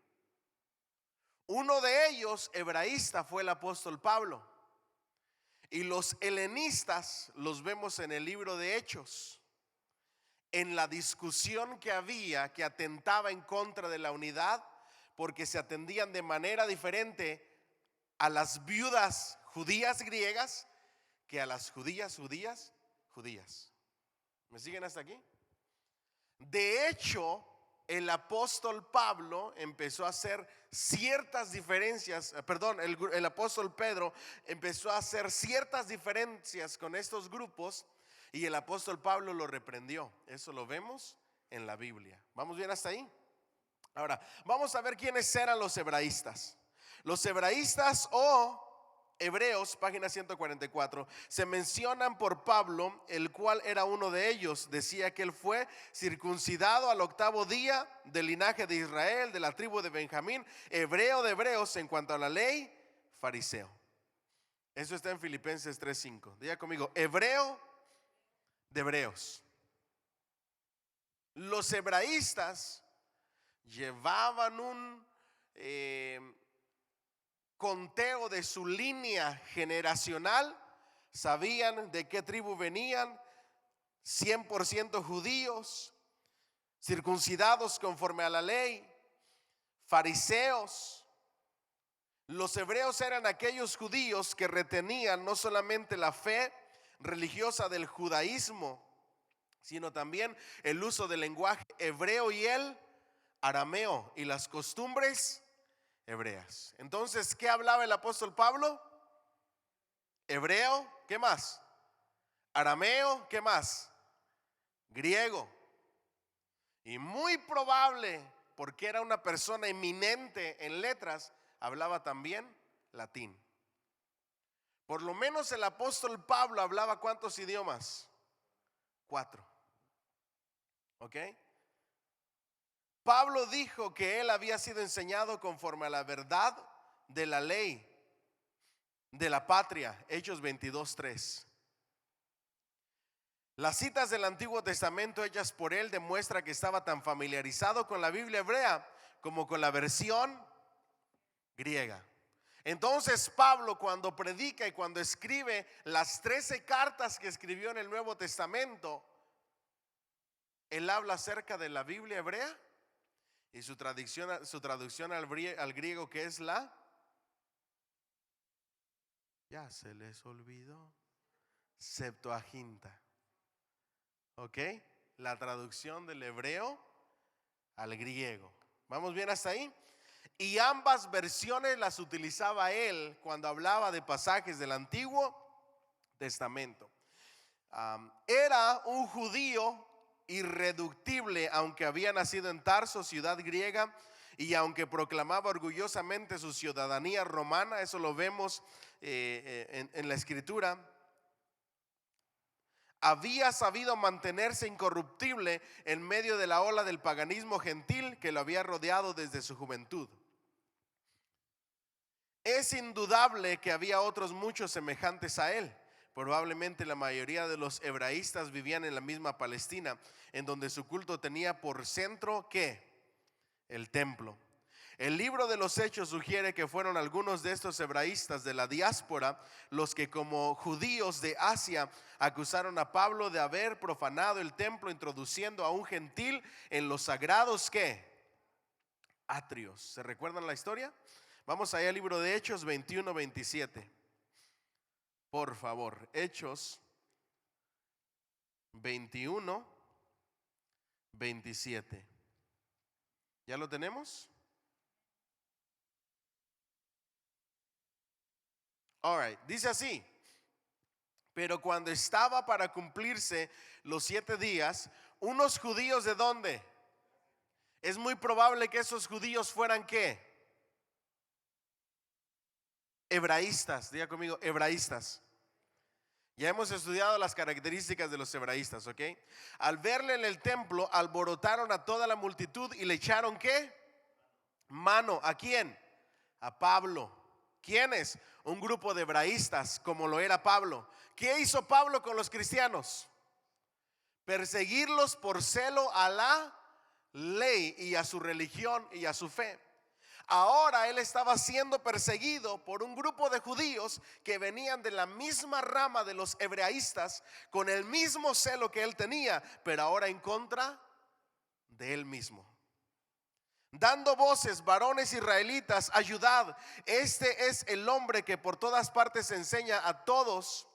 S1: Uno de ellos, hebraísta, fue el apóstol Pablo. Y los helenistas los vemos en el libro de Hechos, en la discusión que había, que atentaba en contra de la unidad, porque se atendían de manera diferente a las viudas judías griegas que a las judías. ¿Me siguen hasta aquí? De hecho, el apóstol Pablo empezó a hacer ciertas diferencias, el apóstol Pedro empezó a hacer ciertas diferencias con estos grupos y el apóstol Pablo lo reprendió. Eso lo vemos en la Biblia. ¿Vamos bien hasta ahí? Ahora, vamos a ver quiénes eran los hebraístas. Los hebraístas o hebreos, página 144, se mencionan por Pablo, el cual era uno de ellos. Decía que él fue circuncidado al 8º día del linaje de Israel, de la tribu de Benjamín, hebreo de hebreos en cuanto a la ley, fariseo. Eso está en Filipenses 3:5. Diga conmigo, hebreo de hebreos. Los hebraístas llevaban un conteo de su línea generacional, sabían de qué tribu venían, 100% judíos, circuncidados conforme a la ley, fariseos. Los hebreos eran aquellos judíos que retenían no solamente la fe religiosa del judaísmo, sino también el uso del lenguaje hebreo y el arameo y las costumbres hebreas. Entonces, ¿qué hablaba el apóstol Pablo? Hebreo, ¿qué más? Arameo, ¿qué más? Griego. Y muy probable, porque era una persona eminente en letras, hablaba también latín. Por lo menos el apóstol Pablo hablaba ¿cuántos idiomas? 4. ¿Ok? Pablo dijo que él había sido enseñado conforme a la verdad de la ley de la patria, Hechos 22:3. Las citas del Antiguo Testamento hechas por él demuestran que estaba tan familiarizado con la Biblia hebrea como con la versión griega. Entonces Pablo, cuando predica y cuando escribe las 13 cartas que escribió en el Nuevo Testamento, él habla acerca de la Biblia hebrea y su traducción al griego, que es ya se les olvidó, Septuaginta. ¿Ok? La traducción del hebreo al griego. ¿Vamos bien hasta ahí? Y ambas versiones las utilizaba él cuando hablaba de pasajes del Antiguo Testamento. Era un judío irreductible, aunque había nacido en Tarso, ciudad griega, y aunque proclamaba orgullosamente su ciudadanía romana. Eso lo vemos en la escritura. Había sabido mantenerse incorruptible en medio de la ola del paganismo gentil que lo había rodeado desde su juventud. Es indudable que había otros muchos semejantes a él. Probablemente la mayoría de los hebraístas vivían en la misma Palestina, en donde su culto tenía por centro ¿qué? El templo. El libro de los Hechos sugiere que fueron algunos de estos hebraístas de la diáspora los que, como judíos de Asia, acusaron a Pablo de haber profanado el templo, introduciendo a un gentil en los sagrados ¿qué? Atrios. ¿Se recuerdan la historia? Vamos allá al libro de Hechos 21-27. Por favor, Hechos 21-27. ¿Ya lo tenemos? All right, dice así: pero cuando estaba para cumplirse los 7 días, unos judíos ¿de dónde? Es muy probable que esos judíos fueran ¿qué? Hebraístas. Diga conmigo, hebraístas. Ya hemos estudiado las características de los hebraístas, ¿ok? Al verle en el templo, alborotaron a toda la multitud y le echaron ¿qué? Mano. ¿A quién? A Pablo. ¿Quiénes? Un grupo de hebraístas, como lo era Pablo. ¿Qué hizo Pablo con los cristianos? Perseguirlos por celo a la ley y a su religión y a su fe. Ahora él estaba siendo perseguido por un grupo de judíos que venían de la misma rama de los hebraístas, con el mismo celo que él tenía, pero ahora en contra de él mismo. Dando voces, varones israelitas, ayudad. Este es el hombre que por todas partes enseña a todos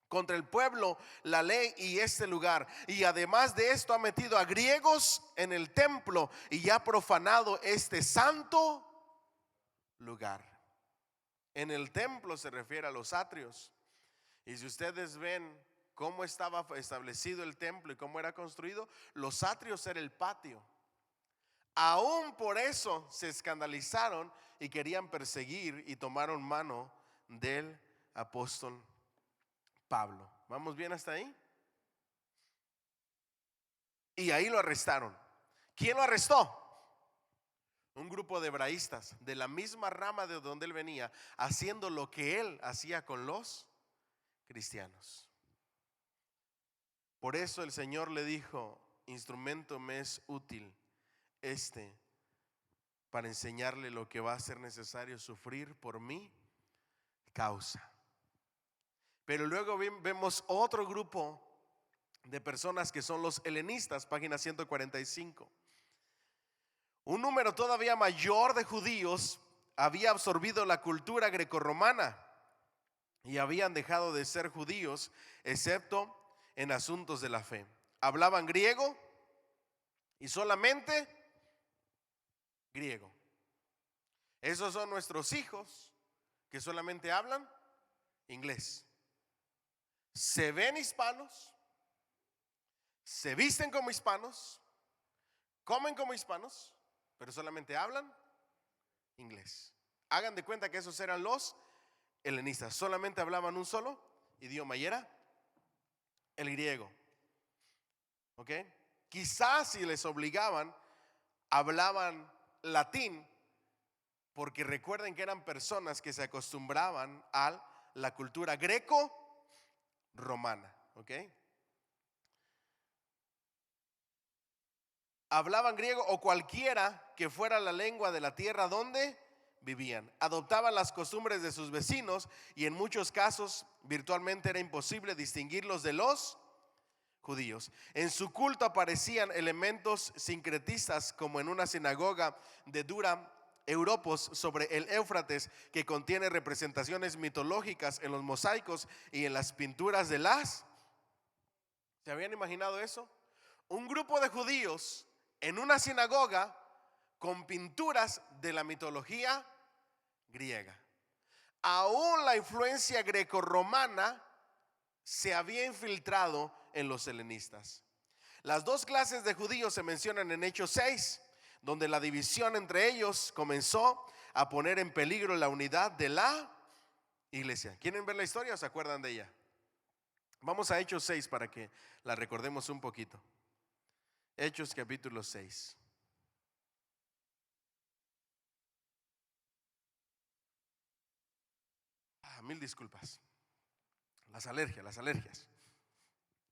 S1: contra el pueblo, la ley y este lugar. Y además de esto ha metido a griegos en el templo y ha profanado este santo lugar. En el templo se refiere a los atrios. Y si ustedes ven cómo estaba establecido el templo y cómo era construido, los atrios era el patio. Aún por eso se escandalizaron y querían perseguir y tomaron mano del apóstol Pablo. ¿Vamos bien hasta ahí? Y ahí lo arrestaron. ¿Quién lo arrestó? Un grupo de hebraístas de la misma rama de donde él venía, haciendo lo que él hacía con los cristianos. Por eso el Señor le dijo: instrumento me es útil para enseñarle lo que va a ser necesario sufrir por mi causa. Pero luego vemos otro grupo de personas que son los helenistas, página 145. Un número todavía mayor de judíos había absorbido la cultura grecorromana y habían dejado de ser judíos, excepto en asuntos de la fe. Hablaban griego y solamente griego. Esos son nuestros hijos que solamente hablan inglés. Se ven hispanos, se visten como hispanos, comen como hispanos, pero solamente hablan inglés. Hagan de cuenta que esos eran los helenistas. Solamente hablaban un solo idioma y era el griego. ¿Ok? Quizás si les obligaban, hablaban latín, porque recuerden que eran personas que se acostumbraban a la cultura greco-romana. ¿Ok? Hablaban griego o cualquiera que fuera la lengua de la tierra donde vivían. Adoptaban las costumbres de sus vecinos y en muchos casos virtualmente era imposible distinguirlos de los judíos. En su culto aparecían elementos sincretistas, como en una sinagoga de Dura Europos sobre el Éufrates, que contiene representaciones mitológicas en los mosaicos y en las pinturas de las... ¿Se habían imaginado eso? Un grupo de judíos en una sinagoga con pinturas de la mitología griega. Aún la influencia grecorromana se había infiltrado en los helenistas. Las dos clases de judíos se mencionan en Hechos 6, donde la división entre ellos comenzó a poner en peligro la unidad de la iglesia. ¿Quieren ver la historia o se acuerdan de ella? Vamos a Hechos 6 para que la recordemos un poquito. Hechos capítulo 6. Mil disculpas. Las alergias.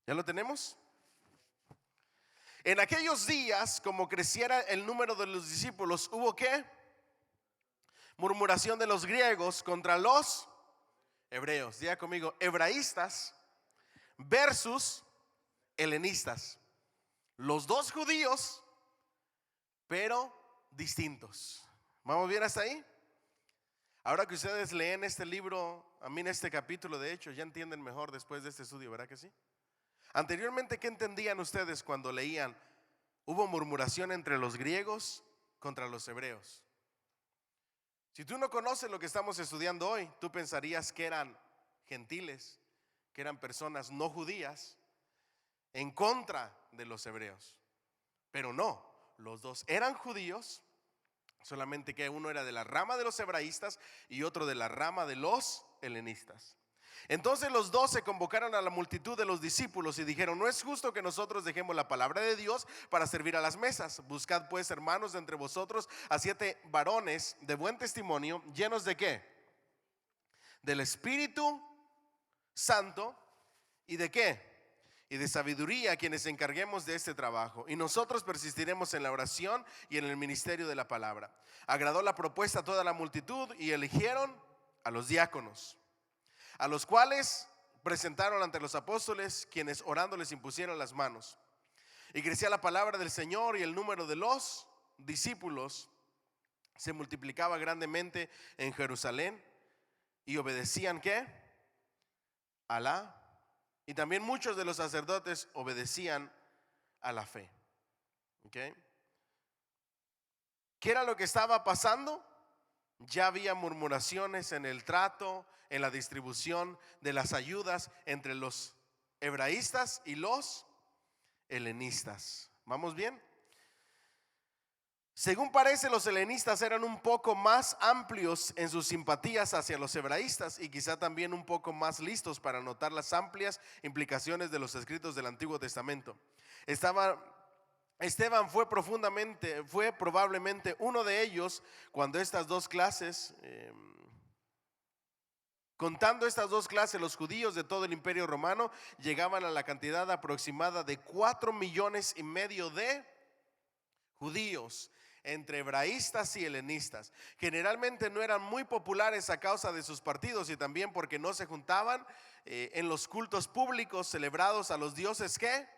S1: ¿Ya lo tenemos? En aquellos días, como creciera el número de los discípulos, hubo ¿qué? Murmuración de los griegos contra los hebreos. Diga conmigo, hebraístas versus helenistas. Los dos judíos, pero distintos. ¿Vamos bien hasta ahí? Ahora que ustedes leen este libro, a mí en este capítulo de Hechos, ya entienden mejor después de este estudio, ¿verdad que sí? Anteriormente, ¿qué entendían ustedes cuando leían? Hubo murmuración entre los griegos contra los hebreos. Si tú no conoces lo que estamos estudiando hoy, tú pensarías que eran gentiles, que eran personas no judías en contra de los hebreos. Pero no, los dos eran judíos, solamente que uno era de la rama de los hebraístas y otro de la rama de los helenistas. Entonces los 12 convocaron a la multitud de los discípulos y dijeron: no es justo que nosotros dejemos la palabra de Dios para servir a las mesas. Buscad pues, hermanos, de entre vosotros a 7 varones de buen testimonio, llenos de ¿qué? Del Espíritu Santo y de ¿qué? Y de sabiduría, quienes encarguemos de este trabajo, y nosotros persistiremos en la oración y en el ministerio de la palabra. Agradó la propuesta a toda la multitud y eligieron a los diáconos, a los cuales presentaron ante los apóstoles, quienes orando les impusieron las manos. Y crecía la palabra del Señor y el número de los discípulos se multiplicaba grandemente en Jerusalén, y obedecían ¿qué? Alá. Y también muchos de los sacerdotes obedecían a la fe. ¿Okay? ¿Qué era lo que estaba pasando? Ya había murmuraciones en el trato, en la distribución de las ayudas entre los hebraístas y los helenistas. ¿Vamos bien? Según parece, los helenistas eran un poco más amplios en sus simpatías hacia los hebraístas y quizá también un poco más listos para notar las amplias implicaciones de los escritos del Antiguo Testamento. Esteban fue probablemente uno de ellos cuando estas dos clases, contando estas dos clases, los judíos de todo el Imperio Romano llegaban a la cantidad aproximada de 4,5 millones de judíos, entre hebraístas y helenistas. Generalmente no eran muy populares a causa de sus partidos y también porque no se juntaban en los cultos públicos celebrados a los dioses ¿qué?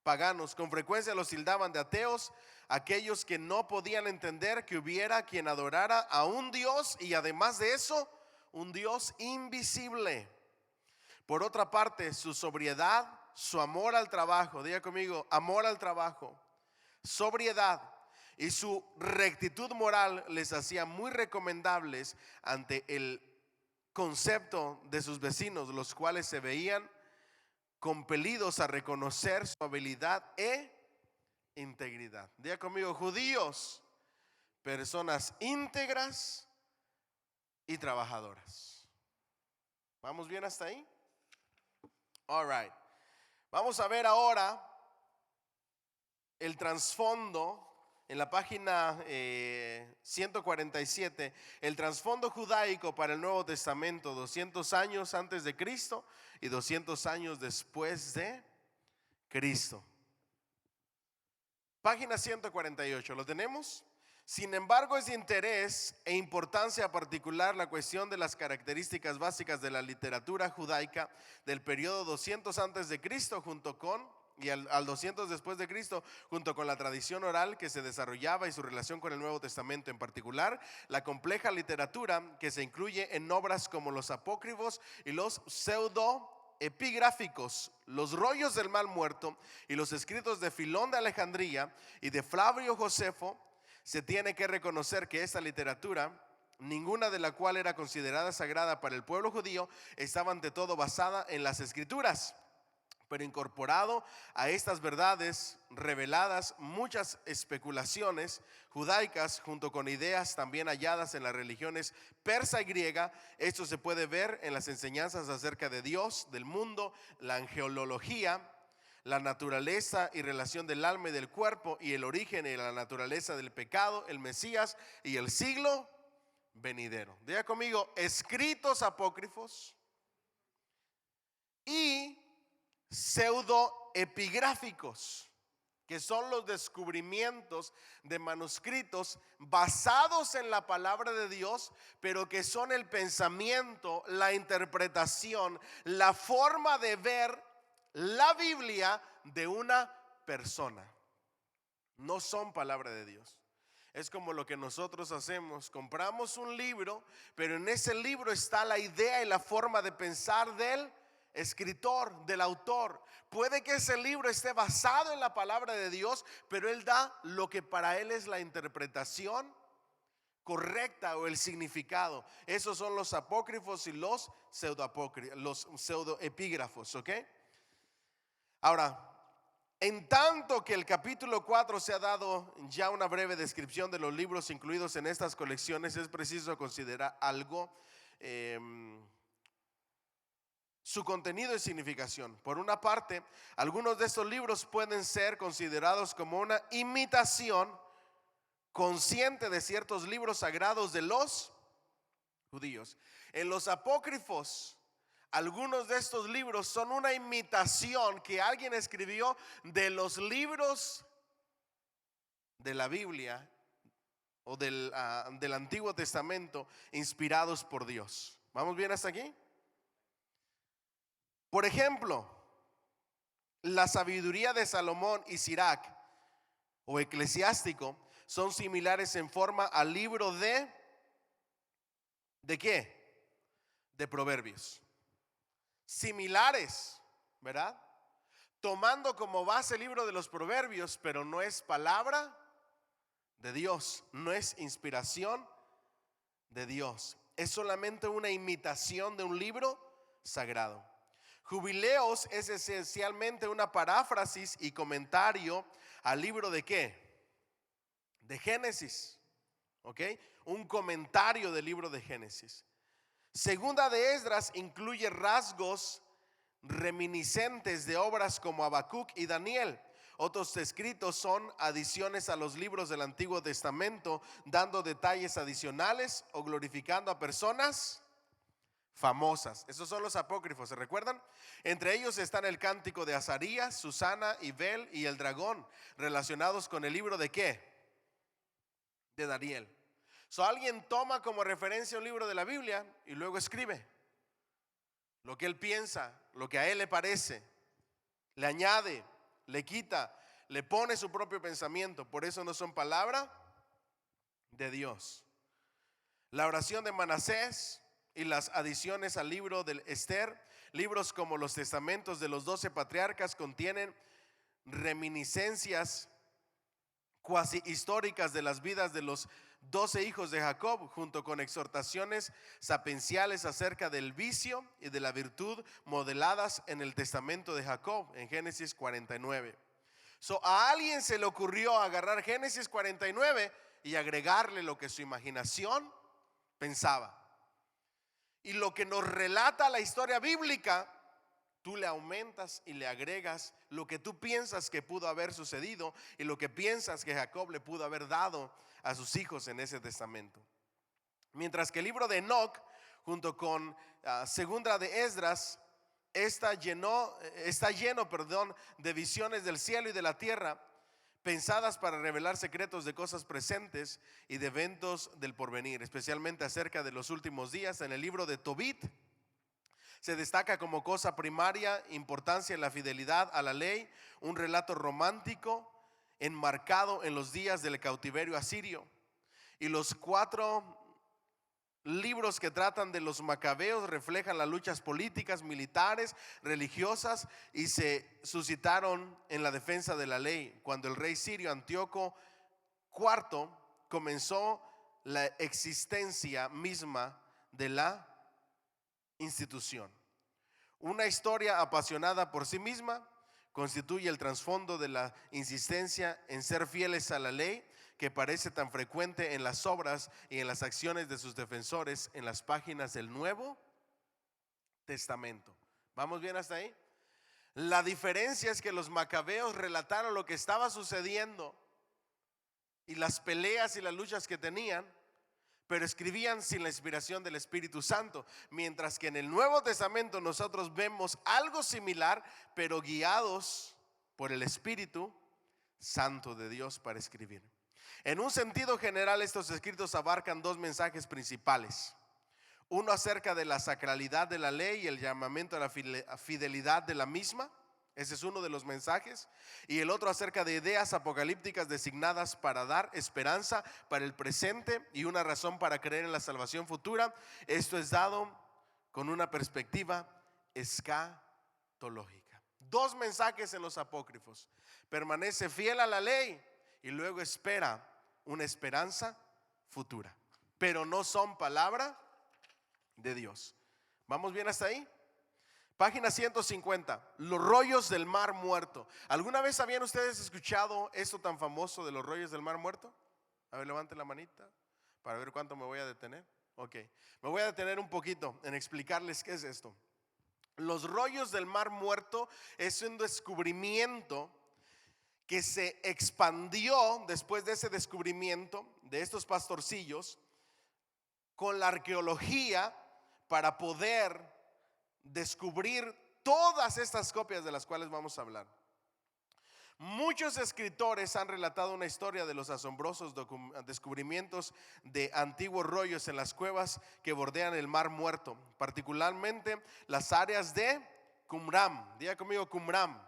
S1: Paganos. Con frecuencia los tildaban de ateos, aquellos que no podían entender que hubiera quien adorara a un Dios y además de eso, un Dios invisible. Por otra parte, su sobriedad, su amor al trabajo, diga conmigo, amor al trabajo, sobriedad y su rectitud moral les hacía muy recomendables ante el concepto de sus vecinos, los cuales se veían compelidos a reconocer su habilidad e integridad. Diga conmigo, judíos, personas íntegras y trabajadoras. ¿Vamos bien hasta ahí? All right. Vamos a ver ahora el trasfondo. En la página 147, el trasfondo judaico para el Nuevo Testamento, 200 años antes de Cristo y 200 años después de Cristo. Página 148, ¿lo tenemos? Sin embargo, es de interés e importancia particular la cuestión de las características básicas de la literatura judaica del periodo 200 antes de Cristo al 200 después de Cristo, junto con la tradición oral que se desarrollaba y su relación con el Nuevo Testamento, en particular la compleja literatura que se incluye en obras como los apócrifos y los pseudoepigráficos, los rollos del mal muerto y los escritos de Filón de Alejandría y de Flavio Josefo. Se tiene que reconocer que esta literatura, ninguna de la cual era considerada sagrada para el pueblo judío, estaba ante todo basada en las escrituras, pero incorporado a estas verdades reveladas muchas especulaciones judaicas junto con ideas también halladas en las religiones persa y griega. Esto se puede ver en las enseñanzas acerca de Dios, del mundo, la angelología, la naturaleza y relación del alma y del cuerpo, y el origen y la naturaleza del pecado, el Mesías y el siglo venidero. Diga conmigo: escritos apócrifos y pseudoepigráficos, que son los descubrimientos de manuscritos basados en la palabra de Dios, pero que son el pensamiento, la interpretación, la forma de ver la Biblia de una persona. No son palabra de Dios. Es como lo que nosotros hacemos: compramos un libro, pero en ese libro está la idea y la forma de pensar del escritor, del autor. Puede que ese libro esté basado en la palabra de Dios, pero él da lo que para él es la interpretación correcta o el significado. Esos son los apócrifos y los pseudoepígrafos, ¿ok? Ahora, en tanto que el capítulo 4 se ha dado ya una breve descripción de los libros incluidos en estas colecciones, es preciso considerar algo, su contenido y significación. Por una parte, algunos de estos libros pueden ser considerados como una imitación consciente de ciertos libros sagrados de los judíos. En los apócrifos, algunos de estos libros son una imitación que alguien escribió de los libros de la Biblia o del Antiguo Testamento inspirados por Dios. ¿Vamos bien hasta aquí? Por ejemplo, la sabiduría de Salomón y Sirac o eclesiástico son similares en forma al libro ¿de qué? De Proverbios. Similares, ¿verdad? Tomando como base el libro de los Proverbios, pero no es palabra de Dios, no es inspiración de Dios, es solamente una imitación de un libro sagrado. Jubileos es esencialmente una paráfrasis y comentario al libro ¿de qué? De Génesis, ¿ok? Un comentario del libro de Génesis. Segunda de Esdras incluye rasgos reminiscentes de obras como Habacuc y Daniel. Otros escritos son adiciones a los libros del Antiguo Testamento, dando detalles adicionales o glorificando a personas famosas. Esos son los apócrifos, ¿se recuerdan? Entre ellos están el cántico de Azarías, Susana, Ibel y el dragón, relacionados con el libro ¿de qué? De Daniel. Alguien toma como referencia un libro de la Biblia y luego escribe lo que él piensa, lo que a él le parece, le añade, le quita, le pone su propio pensamiento. Por eso no son palabra de Dios. La oración de Manasés y las adiciones al libro del Esther, libros como los testamentos de los 12 patriarcas, contienen reminiscencias cuasi históricas de las vidas de los 12 hijos de Jacob, junto con exhortaciones sapienciales acerca del vicio y de la virtud modeladas en el testamento de Jacob en Génesis 49. A alguien se le ocurrió agarrar Génesis 49 y agregarle lo que su imaginación pensaba. Y lo que nos relata la historia bíblica, tú le aumentas y le agregas lo que tú piensas que pudo haber sucedido y lo que piensas que Jacob le pudo haber dado a sus hijos en ese testamento. Mientras que el libro de Enoc, junto con segunda de Esdras, está lleno de visiones del cielo y de la tierra, pensadas para revelar secretos de cosas presentes y de eventos del porvenir, especialmente acerca de los últimos días. En el libro de Tobit se destaca como cosa primaria importancia en la fidelidad a la ley, un relato romántico enmarcado en los días del cautiverio asirio. Y los 4 libros que tratan de los macabeos reflejan las luchas políticas, militares, religiosas, y se suscitaron en la defensa de la ley cuando el rey sirio Antíoco IV comenzó la existencia misma de la institución. Una historia apasionada por sí misma constituye el trasfondo de la insistencia en ser fieles a la ley, que parece tan frecuente en las obras y en las acciones de sus defensores en las páginas del Nuevo Testamento. ¿Vamos bien hasta ahí? La diferencia es que los macabeos relataron lo que estaba sucediendo y las peleas y las luchas que tenían, pero escribían sin la inspiración del Espíritu Santo, mientras que en el Nuevo Testamento nosotros vemos algo similar, pero guiados por el Espíritu Santo de Dios para escribir. En un sentido general, estos escritos abarcan 2 mensajes principales: uno acerca de la sacralidad de la ley y el llamamiento a la fidelidad de la misma. Ese es uno de los mensajes. Y el otro acerca de ideas apocalípticas designadas para dar esperanza para el presente y una razón para creer en la salvación futura. Esto es dado con una perspectiva escatológica. 2 mensajes en los apócrifos: permanece fiel a la ley y luego espera una esperanza futura, pero no son palabra de Dios. ¿Vamos bien hasta ahí? Página 150, los rollos del mar muerto. ¿Alguna vez habían ustedes escuchado esto tan famoso de los rollos del mar muerto? A ver, levante la manita para ver cuánto me voy a detener. Ok, me voy a detener un poquito en explicarles qué es esto. Los rollos del mar muerto es un descubrimiento que se expandió después de ese descubrimiento de estos pastorcillos con la arqueología para poder descubrir todas estas copias de las cuales vamos a hablar. Muchos escritores han relatado una historia de los asombrosos descubrimientos de antiguos rollos en las cuevas que bordean el mar muerto, particularmente las áreas de Qumran. Diga conmigo Qumran.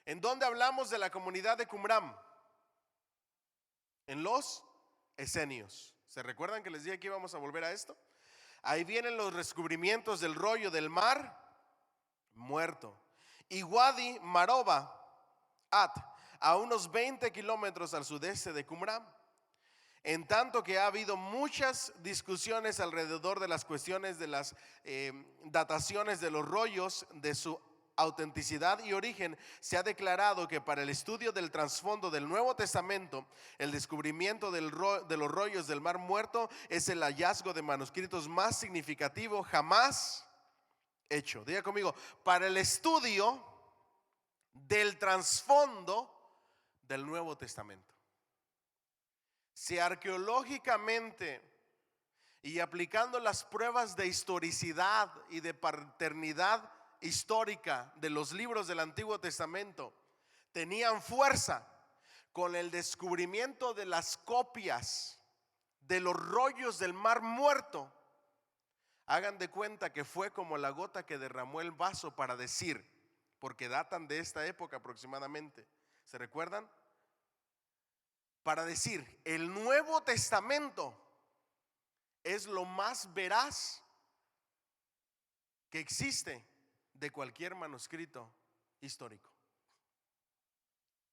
S1: ¿En dónde hablamos de la comunidad de Qumran? En los Esenios. ¿Se recuerdan que les dije que íbamos a volver a esto? Ahí vienen los descubrimientos del rollo del mar muerto. Y Wadi Maroba At, a unos 20 kilómetros al sudeste de Qumran. En tanto que ha habido muchas discusiones alrededor de las cuestiones de las dataciones de los rollos, de su autenticidad y origen, se ha declarado que para el estudio del trasfondo del Nuevo Testamento, el descubrimiento de los rollos del mar muerto es el hallazgo de manuscritos más significativo jamás hecho. Diga conmigo, para el estudio del trasfondo del Nuevo Testamento. Si arqueológicamente y aplicando las pruebas de historicidad y de paternidad histórica de los libros del Antiguo Testamento tenían fuerza, con el descubrimiento de las copias de los rollos del mar muerto, hagan de cuenta que fue como la gota que derramó el vaso para decir, porque datan de esta época aproximadamente, ¿se recuerdan? Para decir, el Nuevo Testamento es lo más veraz que existe de cualquier manuscrito histórico,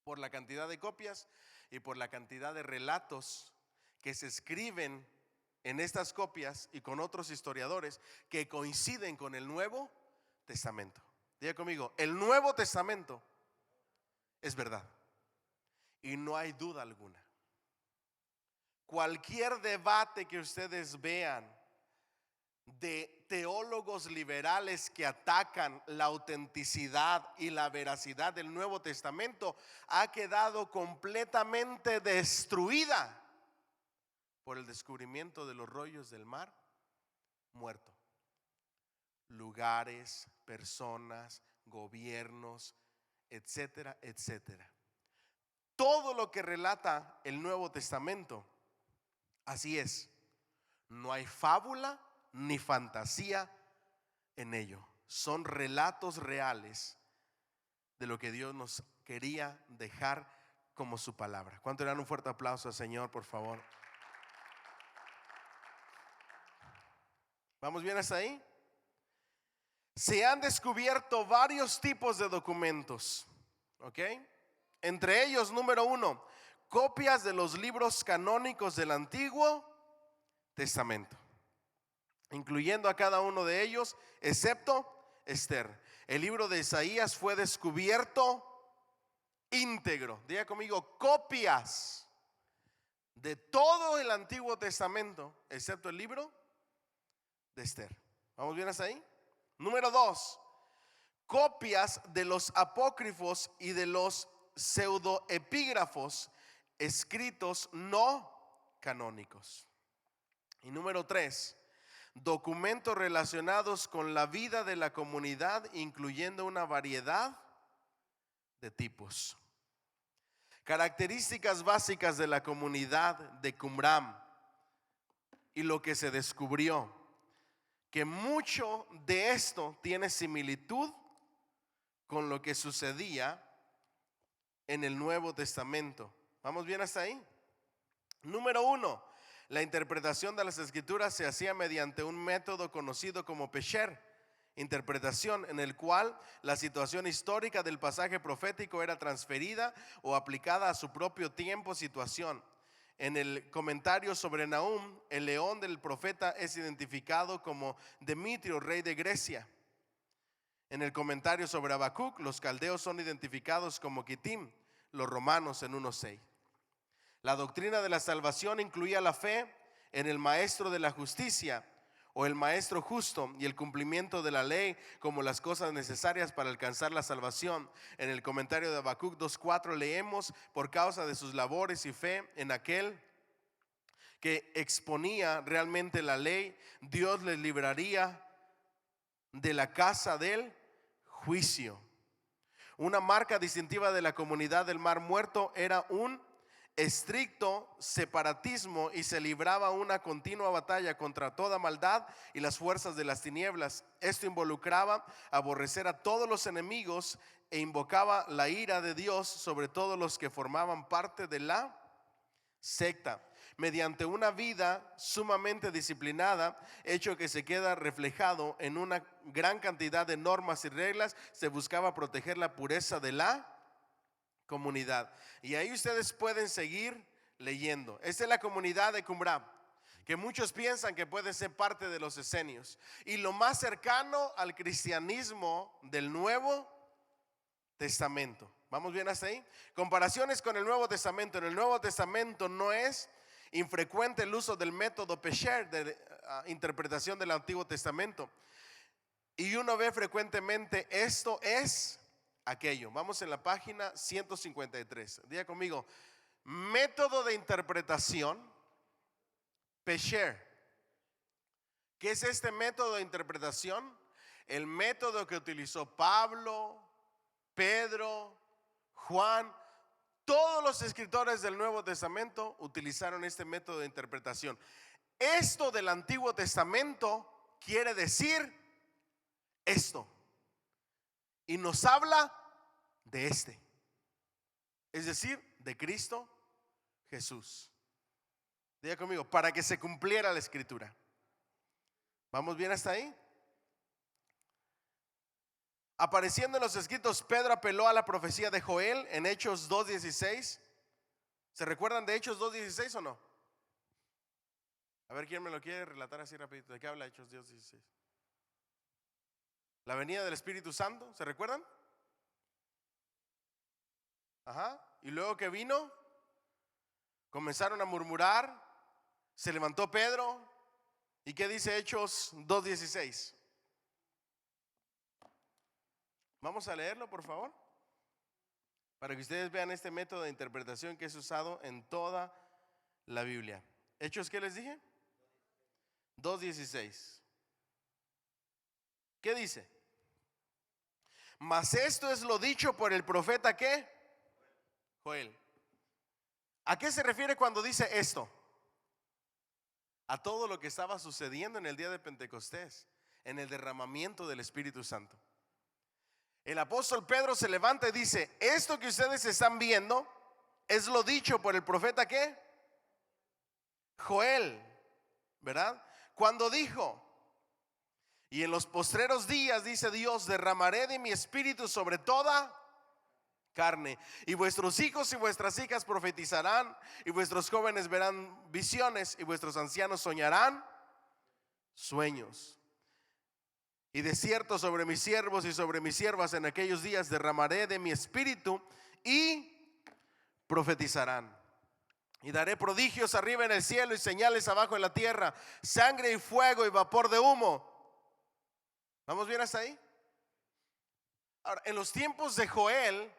S1: por la cantidad de copias y por la cantidad de relatos que se escriben en estas copias y con otros historiadores que coinciden con el Nuevo Testamento. Diga conmigo, el Nuevo Testamento es verdad y no hay duda alguna. Cualquier debate que ustedes vean de teólogos liberales que atacan la autenticidad y la veracidad del Nuevo Testamento ha quedado completamente destruida por el descubrimiento de los rollos del mar muerto. Lugares, personas, gobiernos, etcétera, etcétera. todo lo que relata el Nuevo Testamento, así es. No hay fábula ni fantasía en ello. Son relatos reales de lo que Dios nos quería dejar como su palabra. ¿Cuánto le dan un fuerte aplauso al Señor, por favor? ¿Vamos bien hasta ahí? Se han descubierto varios tipos de documentos, ¿ok? Entre ellos, número 1, copias de los libros canónicos del Antiguo Testamento, incluyendo a cada uno de ellos, excepto Esther. El libro de Isaías fue descubierto íntegro. Diga conmigo, copias de todo el Antiguo Testamento, excepto el libro de Esther. ¿Vamos bien hasta ahí? Número 2, copias de los apócrifos y de los pseudoepígrafos escritos no canónicos. Y número 3, documentos relacionados con la vida de la comunidad, incluyendo una variedad de tipos. Características básicas de la comunidad de Qumran y lo que se descubrió, que mucho de esto tiene similitud con lo que sucedía en el Nuevo Testamento. ¿Vamos bien hasta ahí? Número 1, la interpretación de las Escrituras se hacía mediante un método conocido como Pesher, interpretación, en el cual la situación histórica del pasaje profético era transferida o aplicada a su propio tiempo, situación. En el comentario sobre Nahum, el león del profeta es identificado como Demetrio, rey de Grecia. En el comentario sobre Habacuc, los caldeos son identificados como Kitim, los romanos en 1:6. La doctrina de la salvación incluía la fe en el maestro de la justicia o el maestro justo y el cumplimiento de la ley como las cosas necesarias para alcanzar la salvación. En el comentario de Habacuc 2:4 leemos: por causa de sus labores y fe en aquel que exponía realmente la ley, Dios les libraría de la casa del juicio. Una marca distintiva de la comunidad del Mar Muerto era un estricto separatismo y se libraba una continua batalla contra toda maldad y las fuerzas de las tinieblas. Esto involucraba aborrecer a todos los enemigos e invocaba la ira de Dios sobre todos los que formaban parte de la secta. Mediante una vida sumamente disciplinada, hecho que se queda reflejado en una gran cantidad de normas y reglas, se buscaba proteger la pureza de la comunidad. Y ahí ustedes pueden seguir leyendo. Esta es la comunidad de Qumran, que muchos piensan que puede ser parte de los esenios y lo más cercano al cristianismo del Nuevo Testamento. ¿Vamos bien hasta ahí? Comparaciones con el Nuevo Testamento. En el Nuevo Testamento no es infrecuente el uso del método Pesher de interpretación del Antiguo Testamento, y uno ve frecuentemente esto es aquello. Vamos en la página 153. Diga conmigo, método de interpretación Pesher. ¿Qué es este método de interpretación? El método que utilizó Pablo, Pedro, Juan. Todos los escritores del Nuevo Testamento utilizaron este método de interpretación. Esto del Antiguo Testamento quiere decir esto, y nos habla de este, es decir, de Cristo Jesús. Diga conmigo, para que se cumpliera la escritura. ¿Vamos bien hasta ahí? Apareciendo en los escritos, Pedro apeló a la profecía de Joel en Hechos 2:16. ¿Se recuerdan de Hechos 2:16 o no? A ver, ¿quién me lo quiere relatar así rapidito? ¿De qué habla Hechos 2:16? La venida del Espíritu Santo, ¿se recuerdan? Ajá. Y luego que vino, comenzaron a murmurar, se levantó Pedro. ¿Y qué dice Hechos 2:16? Vamos a leerlo, por favor, para que ustedes vean este método de interpretación que es usado en toda la Biblia. Hechos, ¿qué les dije? 2:16. ¿Qué dice? Mas esto es lo dicho por el profeta, ¿qué? Joel. ¿A qué se refiere cuando dice esto? A todo lo que estaba sucediendo en el día de Pentecostés, en el derramamiento del Espíritu Santo. El apóstol Pedro se levanta y dice: esto que ustedes están viendo es lo dicho por el profeta, ¿qué? Joel, ¿verdad? Cuando dijo: y en los postreros días, dice Dios, derramaré de mi espíritu sobre toda carne, y vuestros hijos y vuestras hijas profetizarán, y vuestros jóvenes verán visiones, y vuestros ancianos soñarán sueños. Y de cierto sobre mis siervos y sobre mis siervas en aquellos días derramaré de mi espíritu y profetizarán. Y daré prodigios arriba en el cielo y señales abajo en la tierra, sangre y fuego y vapor de humo. ¿Vamos bien hasta ahí? Ahora, en los tiempos de Joel,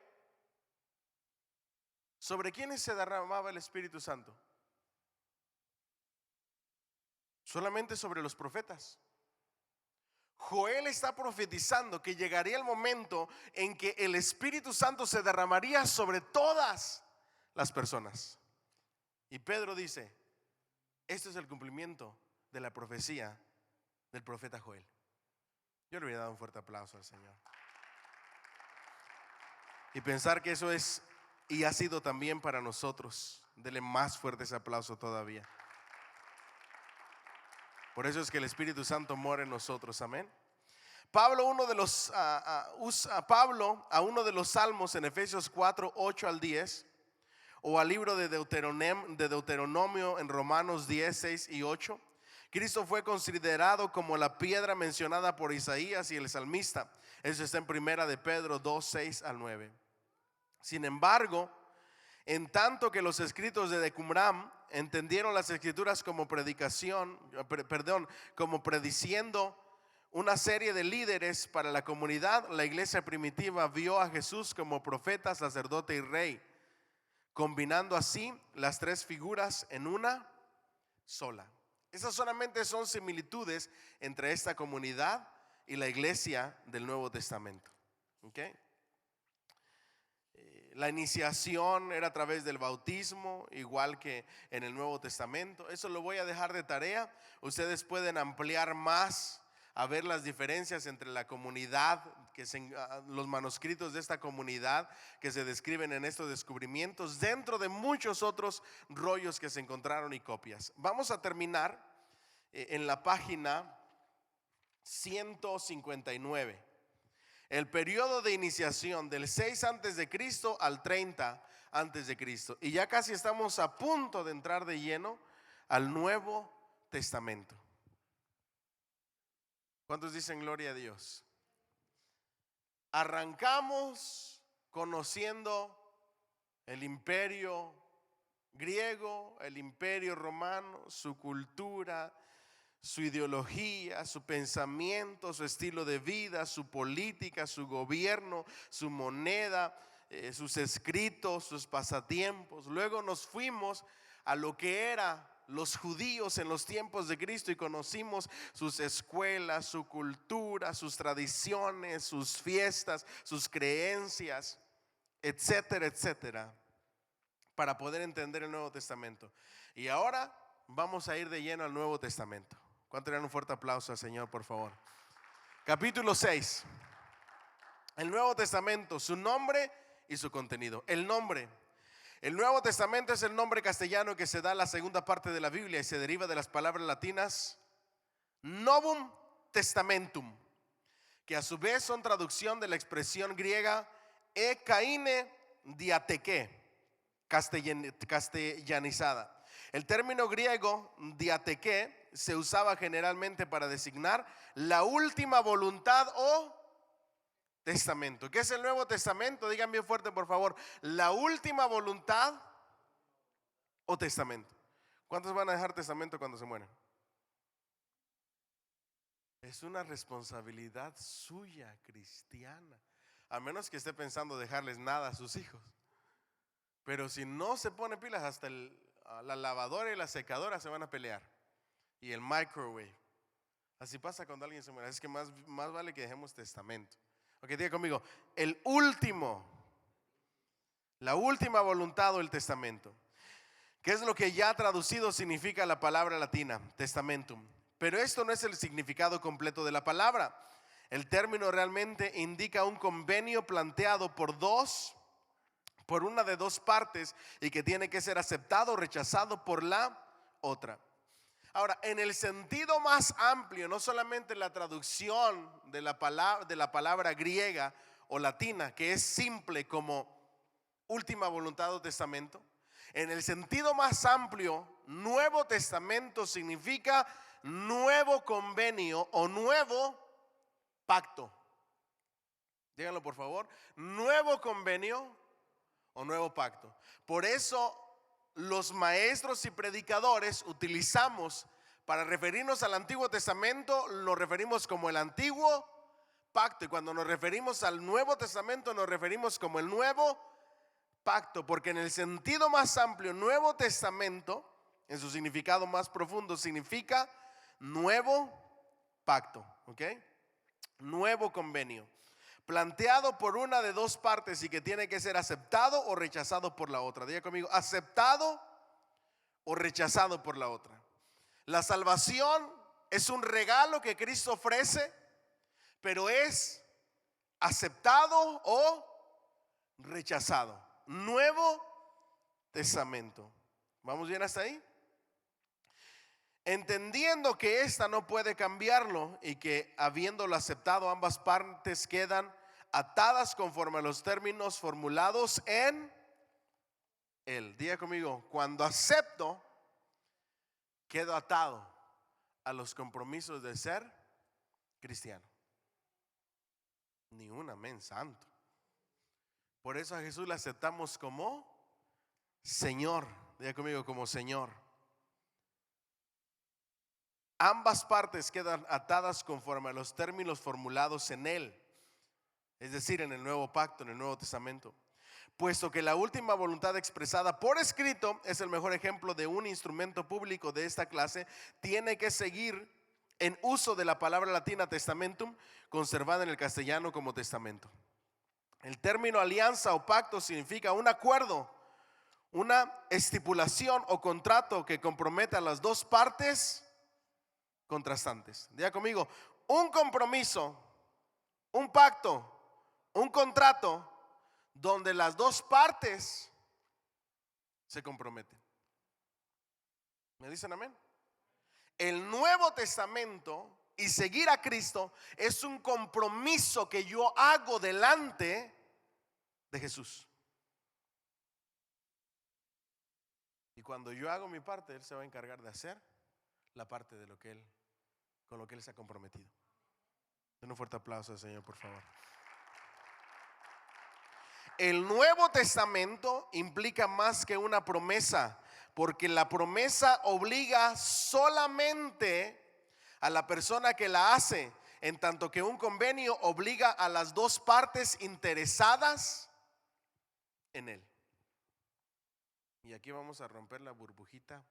S1: ¿sobre quiénes se derramaba el Espíritu Santo? Solamente sobre los profetas. Joel está profetizando que llegaría el momento en que el Espíritu Santo se derramaría sobre todas las personas. Y Pedro dice: este es el cumplimiento de la profecía del profeta Joel. Yo le hubiera dado un fuerte aplauso al Señor. Y pensar que eso es y ha sido también para nosotros. Dele más fuerte ese aplauso todavía. Por eso es que el Espíritu Santo mora en nosotros, amén. Pablo, Pablo a uno de los salmos en Efesios 4, 8 al 10, o al libro de Deuteronomio en Romanos 10, 6 y 8. Cristo fue considerado como la piedra mencionada por Isaías y el salmista. Eso está en primera de Pedro 2, 6 al 9. Sin embargo, en tanto que los escritos de Qumran entendieron las escrituras como como prediciendo una serie de líderes para la comunidad, la iglesia primitiva vio a Jesús como profeta, sacerdote y rey, combinando así las tres figuras en una sola. Esas solamente son similitudes entre esta comunidad y la iglesia del Nuevo Testamento. ¿Okay? La iniciación era a través del bautismo, igual que en el Nuevo Testamento. Eso lo voy a dejar de tarea. Ustedes pueden ampliar más a ver las diferencias entre la comunidad, los manuscritos de esta comunidad que se describen en estos descubrimientos, dentro de muchos otros rollos que se encontraron y copias. Vamos a terminar en la página 159. El periodo de iniciación del 6 antes de Cristo al 30 antes de Cristo. Y ya casi estamos a punto de entrar de lleno al Nuevo Testamento. ¿Cuántos dicen gloria a Dios? Arrancamos conociendo el imperio griego, el imperio romano, su cultura, su ideología, su pensamiento, su estilo de vida, su política, su gobierno, su moneda, sus escritos, sus pasatiempos. Luego nos fuimos a lo que era los judíos en los tiempos de Cristo y conocimos sus escuelas, su cultura, sus tradiciones, sus fiestas, sus creencias, etcétera, etcétera, para poder entender el Nuevo Testamento. Y ahora vamos a ir de lleno al Nuevo Testamento. ¿Cuánto le dan un fuerte aplauso al Señor, por favor? Capítulo 6. El Nuevo Testamento, su nombre y su contenido. El nombre. El Nuevo Testamento es el nombre castellano que se da a la segunda parte de la Biblia y se deriva de las palabras latinas Novum Testamentum, que a su vez son traducción de la expresión griega ekaine diateke, castellanizada. El término griego diateke se usaba generalmente para designar la última voluntad o testamento. ¿Qué es el Nuevo Testamento? Digan bien fuerte, por favor. La última voluntad o testamento. ¿Cuántos van a dejar testamento cuando se mueren? Es una responsabilidad suya, cristiana. A menos que esté pensando dejarles nada a sus hijos. Pero si no se pone pilas, hasta la lavadora y la secadora se van a pelear. Y el microwave. Así pasa cuando alguien se muere. Es que más vale que dejemos testamento. Ok, diga conmigo, la última voluntad o el testamento. ¿Qué es lo que ya traducido significa la palabra latina, testamentum? Pero esto no es el significado completo de la palabra. El término realmente indica un convenio planteado por una de dos partes y que tiene que ser aceptado o rechazado por la otra. Ahora, en el sentido más amplio, no solamente la traducción de la palabra griega o latina, que es simple como última voluntad o testamento. En el sentido más amplio, Nuevo Testamento significa nuevo convenio o nuevo pacto. Díganlo por favor, nuevo convenio o nuevo pacto. Por eso los maestros y predicadores utilizamos para referirnos al Antiguo Testamento, lo referimos como el antiguo pacto, y cuando nos referimos al Nuevo Testamento nos referimos como el nuevo pacto, porque en el sentido más amplio, Nuevo Testamento, en su significado más profundo, significa nuevo pacto, ¿ok? Nuevo convenio, planteado por una de dos partes y que tiene que ser aceptado o rechazado por la otra. Diga conmigo, aceptado o rechazado por la otra. La salvación es un regalo que Cristo ofrece, pero es aceptado o rechazado. Nuevo Testamento. ¿Vamos bien hasta ahí? Entendiendo que esta no puede cambiarlo y que habiéndolo aceptado ambas partes quedan atadas conforme a los términos formulados en él. Diga conmigo, cuando acepto, quedo atado a los compromisos de ser cristiano. Ni un amén santo. Por eso a Jesús le aceptamos como Señor. Diga conmigo, como Señor. Ambas partes quedan atadas conforme a los términos formulados en él, es decir, en el nuevo pacto, en el Nuevo Testamento. Puesto que la última voluntad expresada por escrito es el mejor ejemplo de un instrumento público de esta clase, tiene que seguir en uso de la palabra latina testamentum, conservada en el castellano como testamento. El término alianza o pacto significa un acuerdo, una estipulación o contrato que compromete a las dos partes contrastantes. Diga conmigo, un compromiso, un pacto, un contrato donde las dos partes se comprometen. ¿Me dicen amén? El Nuevo Testamento y seguir a Cristo es un compromiso que yo hago delante de Jesús. Y cuando yo hago mi parte, Él se va a encargar de hacer la parte de lo que Él, con lo que Él se ha comprometido. Den un fuerte aplauso al Señor, por favor. El Nuevo Testamento implica más que una promesa, porque la promesa obliga solamente a la persona que la hace, en tanto que un convenio obliga a las dos partes interesadas en él. Y aquí vamos a romper la burbujita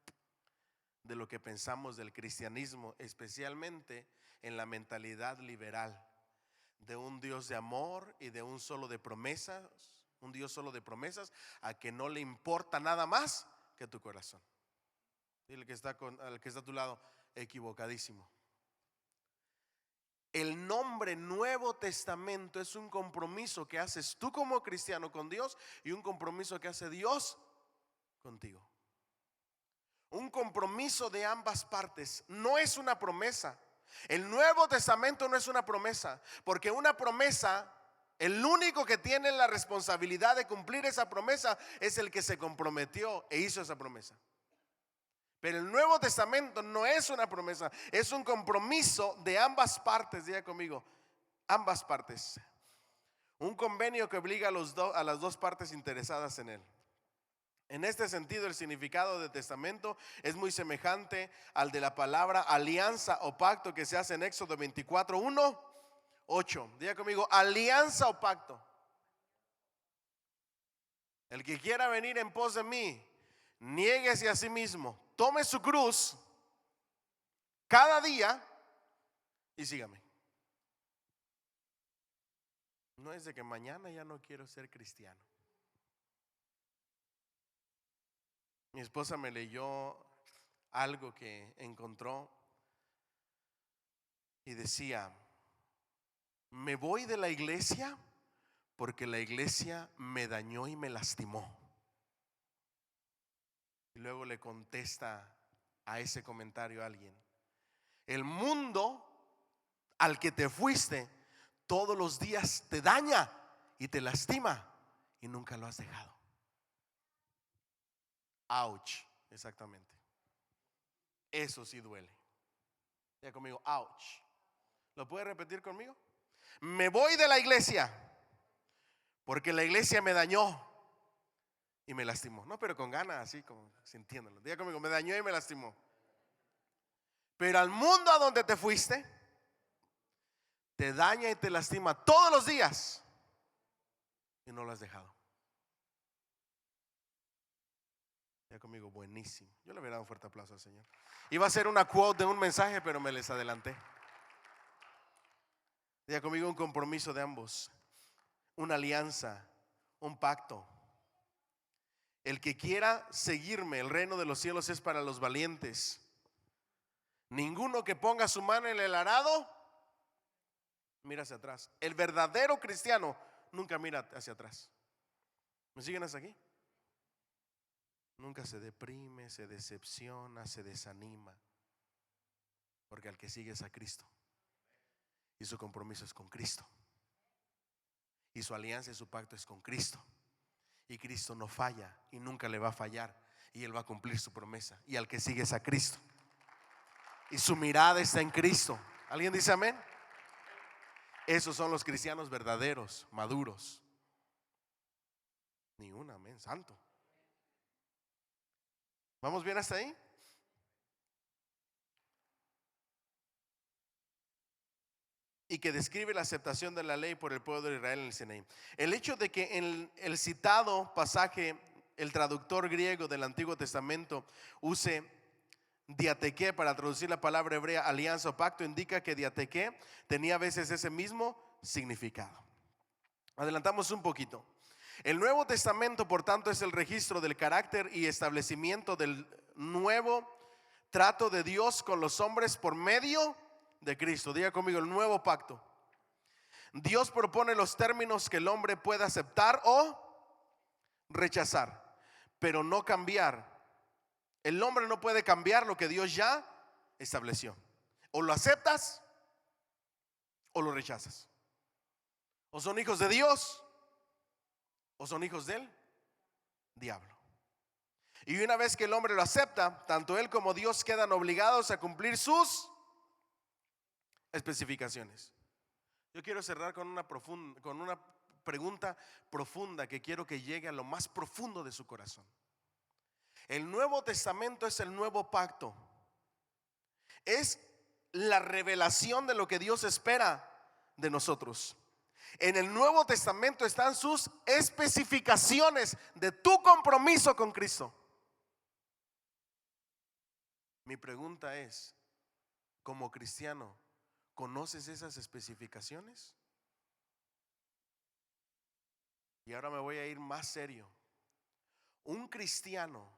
S1: de lo que pensamos del cristianismo, especialmente en la mentalidad liberal de un Dios de amor y de un solo de promesas, un Dios solo de promesas, a que no le importa nada más que tu corazón. Dile que está al que está a tu lado, equivocadísimo. El nombre Nuevo Testamento es un compromiso que haces tú como cristiano con Dios y un compromiso que hace Dios contigo. Un compromiso de ambas partes, no es una promesa. El Nuevo Testamento no es una promesa, porque una promesa, el único que tiene la responsabilidad de cumplir esa promesa es el que se comprometió e hizo esa promesa. Pero el Nuevo Testamento no es una promesa, es un compromiso de ambas partes. Diga conmigo, ambas partes. Un convenio que obliga a las dos partes interesadas en él. En este sentido, el significado de testamento es muy semejante al de la palabra alianza o pacto que se hace en Éxodo 24:1-8. Diga conmigo, alianza o pacto. El que quiera venir en pos de mí, niéguese a sí mismo, tome su cruz cada día y sígame. No es de que mañana ya no quiero ser cristiano. Mi esposa me leyó algo que encontró y decía: me voy de la iglesia porque la iglesia me dañó y me lastimó. Y luego le contesta a ese comentario a alguien: el mundo al que te fuiste todos los días te daña y te lastima y nunca lo has dejado. Ouch, exactamente. Eso sí duele. Ya conmigo, ouch. ¿Lo puede repetir conmigo? Me voy de la iglesia porque la iglesia me dañó y me lastimó. No, pero con ganas, así como sintiéndolo. Diga conmigo, me dañó y me lastimó. Pero al mundo a donde te fuiste te daña y te lastima todos los días y no lo has dejado. Ya conmigo, buenísimo. Yo le hubiera dado un fuerte aplauso al Señor. Iba a ser una quote de un mensaje, pero me les adelanté. Ya conmigo, un compromiso de ambos, una alianza, un pacto. El que quiera seguirme, el reino de los cielos es para los valientes. Ninguno que ponga su mano en el arado mira hacia atrás. El verdadero cristiano nunca mira hacia atrás. ¿Me siguen hasta aquí? Nunca se deprime, se decepciona, se desanima, porque al que sigue es a Cristo y su compromiso es con Cristo y su alianza y su pacto es con Cristo, y Cristo no falla y nunca le va a fallar, y Él va a cumplir su promesa, y al que sigue es a Cristo y su mirada está en Cristo. ¿Alguien dice amén? Esos son los cristianos verdaderos, maduros. Ni un amén, santo. ¿Vamos bien hasta ahí? Y que describe la aceptación de la ley por el pueblo de Israel en el Sinaí. El hecho de que en el citado pasaje el traductor griego del Antiguo Testamento use diateque para traducir la palabra hebrea alianza o pacto indica que diateque tenía a veces ese mismo significado. Adelantamos un poquito. El Nuevo Testamento, por tanto, es el registro del carácter y establecimiento del nuevo trato de Dios con los hombres por medio de Cristo. Diga conmigo, el nuevo pacto. Dios propone los términos que el hombre pueda aceptar o rechazar, pero no cambiar. El hombre no puede cambiar lo que Dios ya estableció. O lo aceptas o lo rechazas. O son hijos de Dios o son hijos del diablo. Y una vez que el hombre lo acepta, tanto él como Dios quedan obligados a cumplir sus especificaciones. Yo quiero cerrar con una pregunta profunda que quiero que llegue a lo más profundo de su corazón. El Nuevo Testamento es el nuevo pacto. Es la revelación de lo que Dios espera de nosotros. En el Nuevo Testamento están sus especificaciones de tu compromiso con Cristo. Mi pregunta es, como cristiano, ¿conoces esas especificaciones? Y ahora me voy a ir más serio. Un cristiano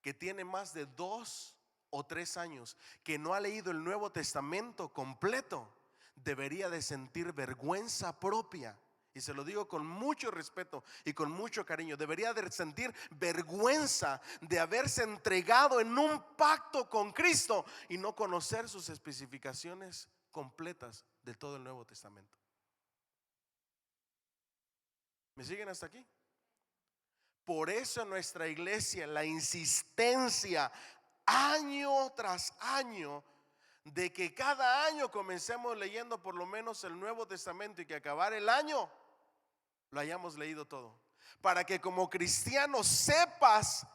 S1: que tiene más de 2 o 3 años que no ha leído el Nuevo Testamento completo debería de sentir vergüenza propia, y se lo digo con mucho respeto y con mucho cariño. Debería de sentir vergüenza de haberse entregado en un pacto con Cristo y no conocer sus especificaciones completas de todo el Nuevo Testamento. ¿Me siguen hasta aquí? Por eso en nuestra iglesia la insistencia año tras año de que cada año comencemos leyendo por lo menos el Nuevo Testamento y que acabar el año lo hayamos leído todo, para que como cristiano sepas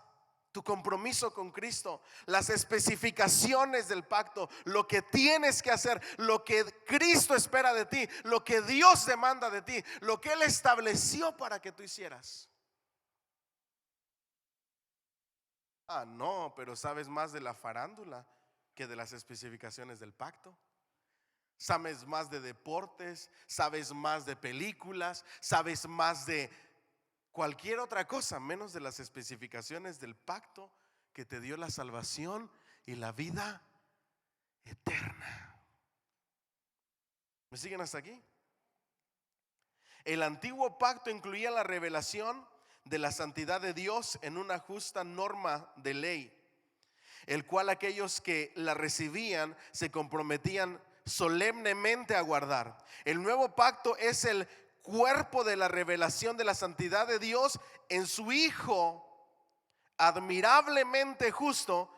S1: tu compromiso con Cristo, las especificaciones del pacto, lo que tienes que hacer, lo que Cristo espera de ti, lo que Dios demanda de ti, lo que Él estableció para que tú hicieras. Ah, no, pero sabes más de la farándula que de las especificaciones del pacto. Sabes más de deportes, sabes más de películas, sabes más de cualquier otra cosa, menos de las especificaciones del pacto que te dio la salvación y la vida eterna. ¿Me siguen hasta aquí? El antiguo pacto incluía la revelación de la santidad de Dios en una justa norma de ley, el cual aquellos que la recibían se comprometían solemnemente a guardar. El nuevo pacto es el cuerpo de la revelación de la santidad de Dios en su Hijo, admirablemente justo,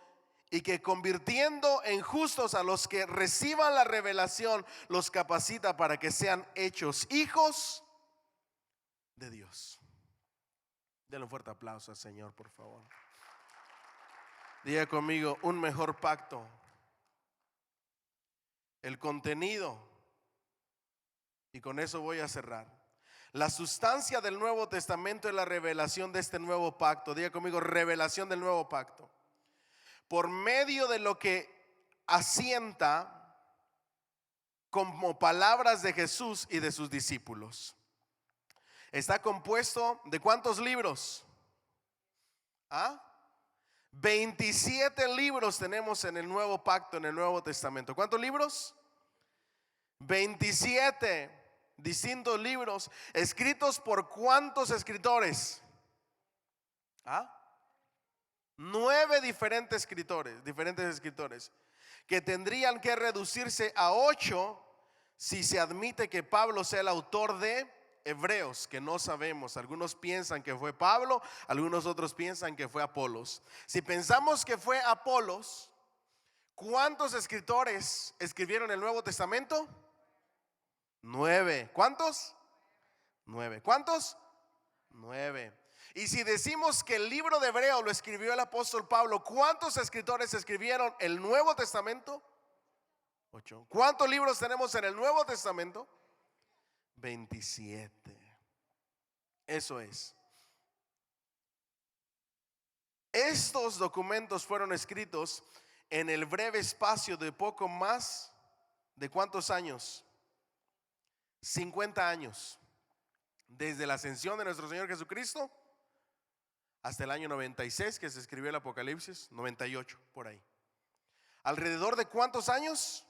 S1: y que convirtiendo en justos a los que reciban la revelación, los capacita para que sean hechos hijos de Dios. Denle un fuerte aplauso al Señor, por favor. Diga conmigo, un mejor pacto. El contenido, y con eso voy a cerrar. La sustancia del Nuevo Testamento es la revelación de este nuevo pacto. Diga conmigo, revelación del nuevo pacto. Por medio de lo que asienta como palabras de Jesús y de sus discípulos. Está compuesto de ¿cuántos libros? 27 libros tenemos en el nuevo pacto, en el Nuevo Testamento. ¿Cuántos libros? 27 distintos libros, escritos por ¿cuántos escritores? 9 diferentes escritores, que tendrían que reducirse a 8 si se admite que Pablo sea el autor de Hebreos, que no sabemos. Algunos piensan que fue Pablo, algunos otros piensan que fue Apolos. Si pensamos que fue Apolos, ¿cuántos escritores escribieron el Nuevo Testamento? 9. ¿Cuántos? 9. ¿Cuántos? 9. Y si decimos que el libro de Hebreo lo escribió el apóstol Pablo, ¿cuántos escritores escribieron el Nuevo Testamento? 8. ¿Cuántos libros tenemos en el Nuevo Testamento? 27. Eso es. Estos documentos fueron escritos en el breve espacio de poco más de ¿cuántos años? 50 años. Desde la ascensión de nuestro Señor Jesucristo hasta el año 96 que se escribió el Apocalipsis, 98 por ahí. ¿Alrededor de cuántos años?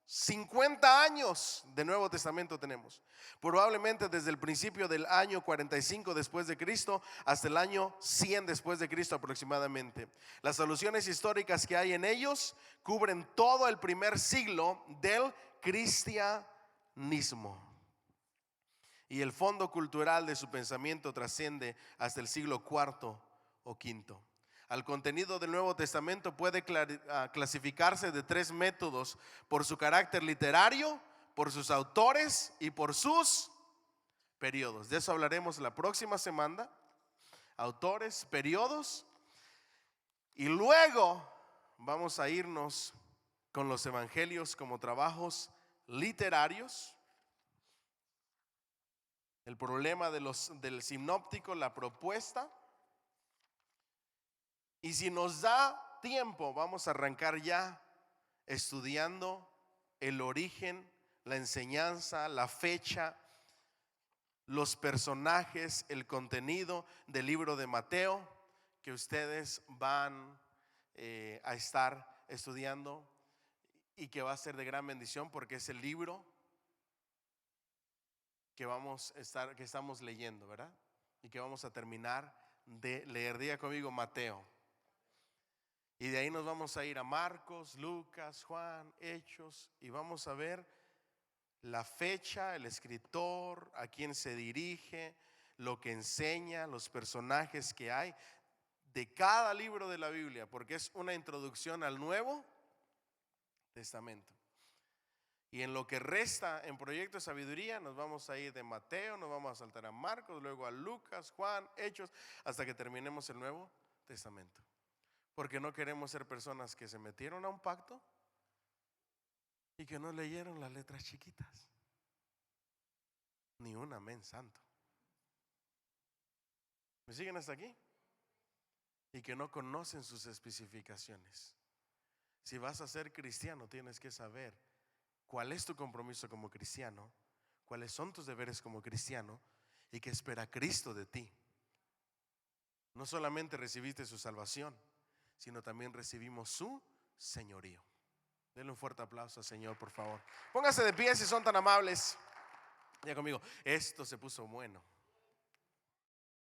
S1: 50 años de Nuevo Testamento tenemos. Probablemente desde el principio del año 45 después de Cristo hasta el año 100 después de Cristo aproximadamente. Las alusiones históricas que hay en ellos cubren todo el primer siglo del cristianismo. Y el fondo cultural de su pensamiento trasciende hasta el siglo IV o V. Al contenido del Nuevo Testamento puede clasificarse de 3 métodos: por su carácter literario, por sus autores y por sus periodos. De eso hablaremos la próxima semana. Autores, periodos. Y luego vamos a irnos con los evangelios como trabajos literarios. El problema del sinóptico, la propuesta. Y si nos da tiempo, vamos a arrancar ya estudiando el origen, la enseñanza, la fecha, los personajes, el contenido del libro de Mateo, que ustedes van a estar estudiando y que va a ser de gran bendición porque es el libro que estamos leyendo, ¿verdad? Y que vamos a terminar de leer. Diga conmigo Mateo. Y de ahí nos vamos a ir a Marcos, Lucas, Juan, Hechos, y vamos a ver la fecha, el escritor, a quién se dirige, lo que enseña, los personajes que hay de cada libro de la Biblia, porque es una introducción al Nuevo Testamento. Y en lo que resta en Proyecto de Sabiduría nos vamos a ir de Mateo, nos vamos a saltar a Marcos, luego a Lucas, Juan, Hechos, hasta que terminemos el Nuevo Testamento. Porque no queremos ser personas que se metieron a un pacto y que no leyeron las letras chiquitas. Ni un amén santo. ¿Me siguen hasta aquí? Y que no conocen sus especificaciones. Si vas a ser cristiano, tienes que saber cuál es tu compromiso como cristiano, cuáles son tus deberes como cristiano y qué espera Cristo de ti. No solamente recibiste su salvación, sino también recibimos su señorío. Denle un fuerte aplauso al Señor, por favor. Pónganse de pie si son tan amables. Ya conmigo, esto se puso bueno.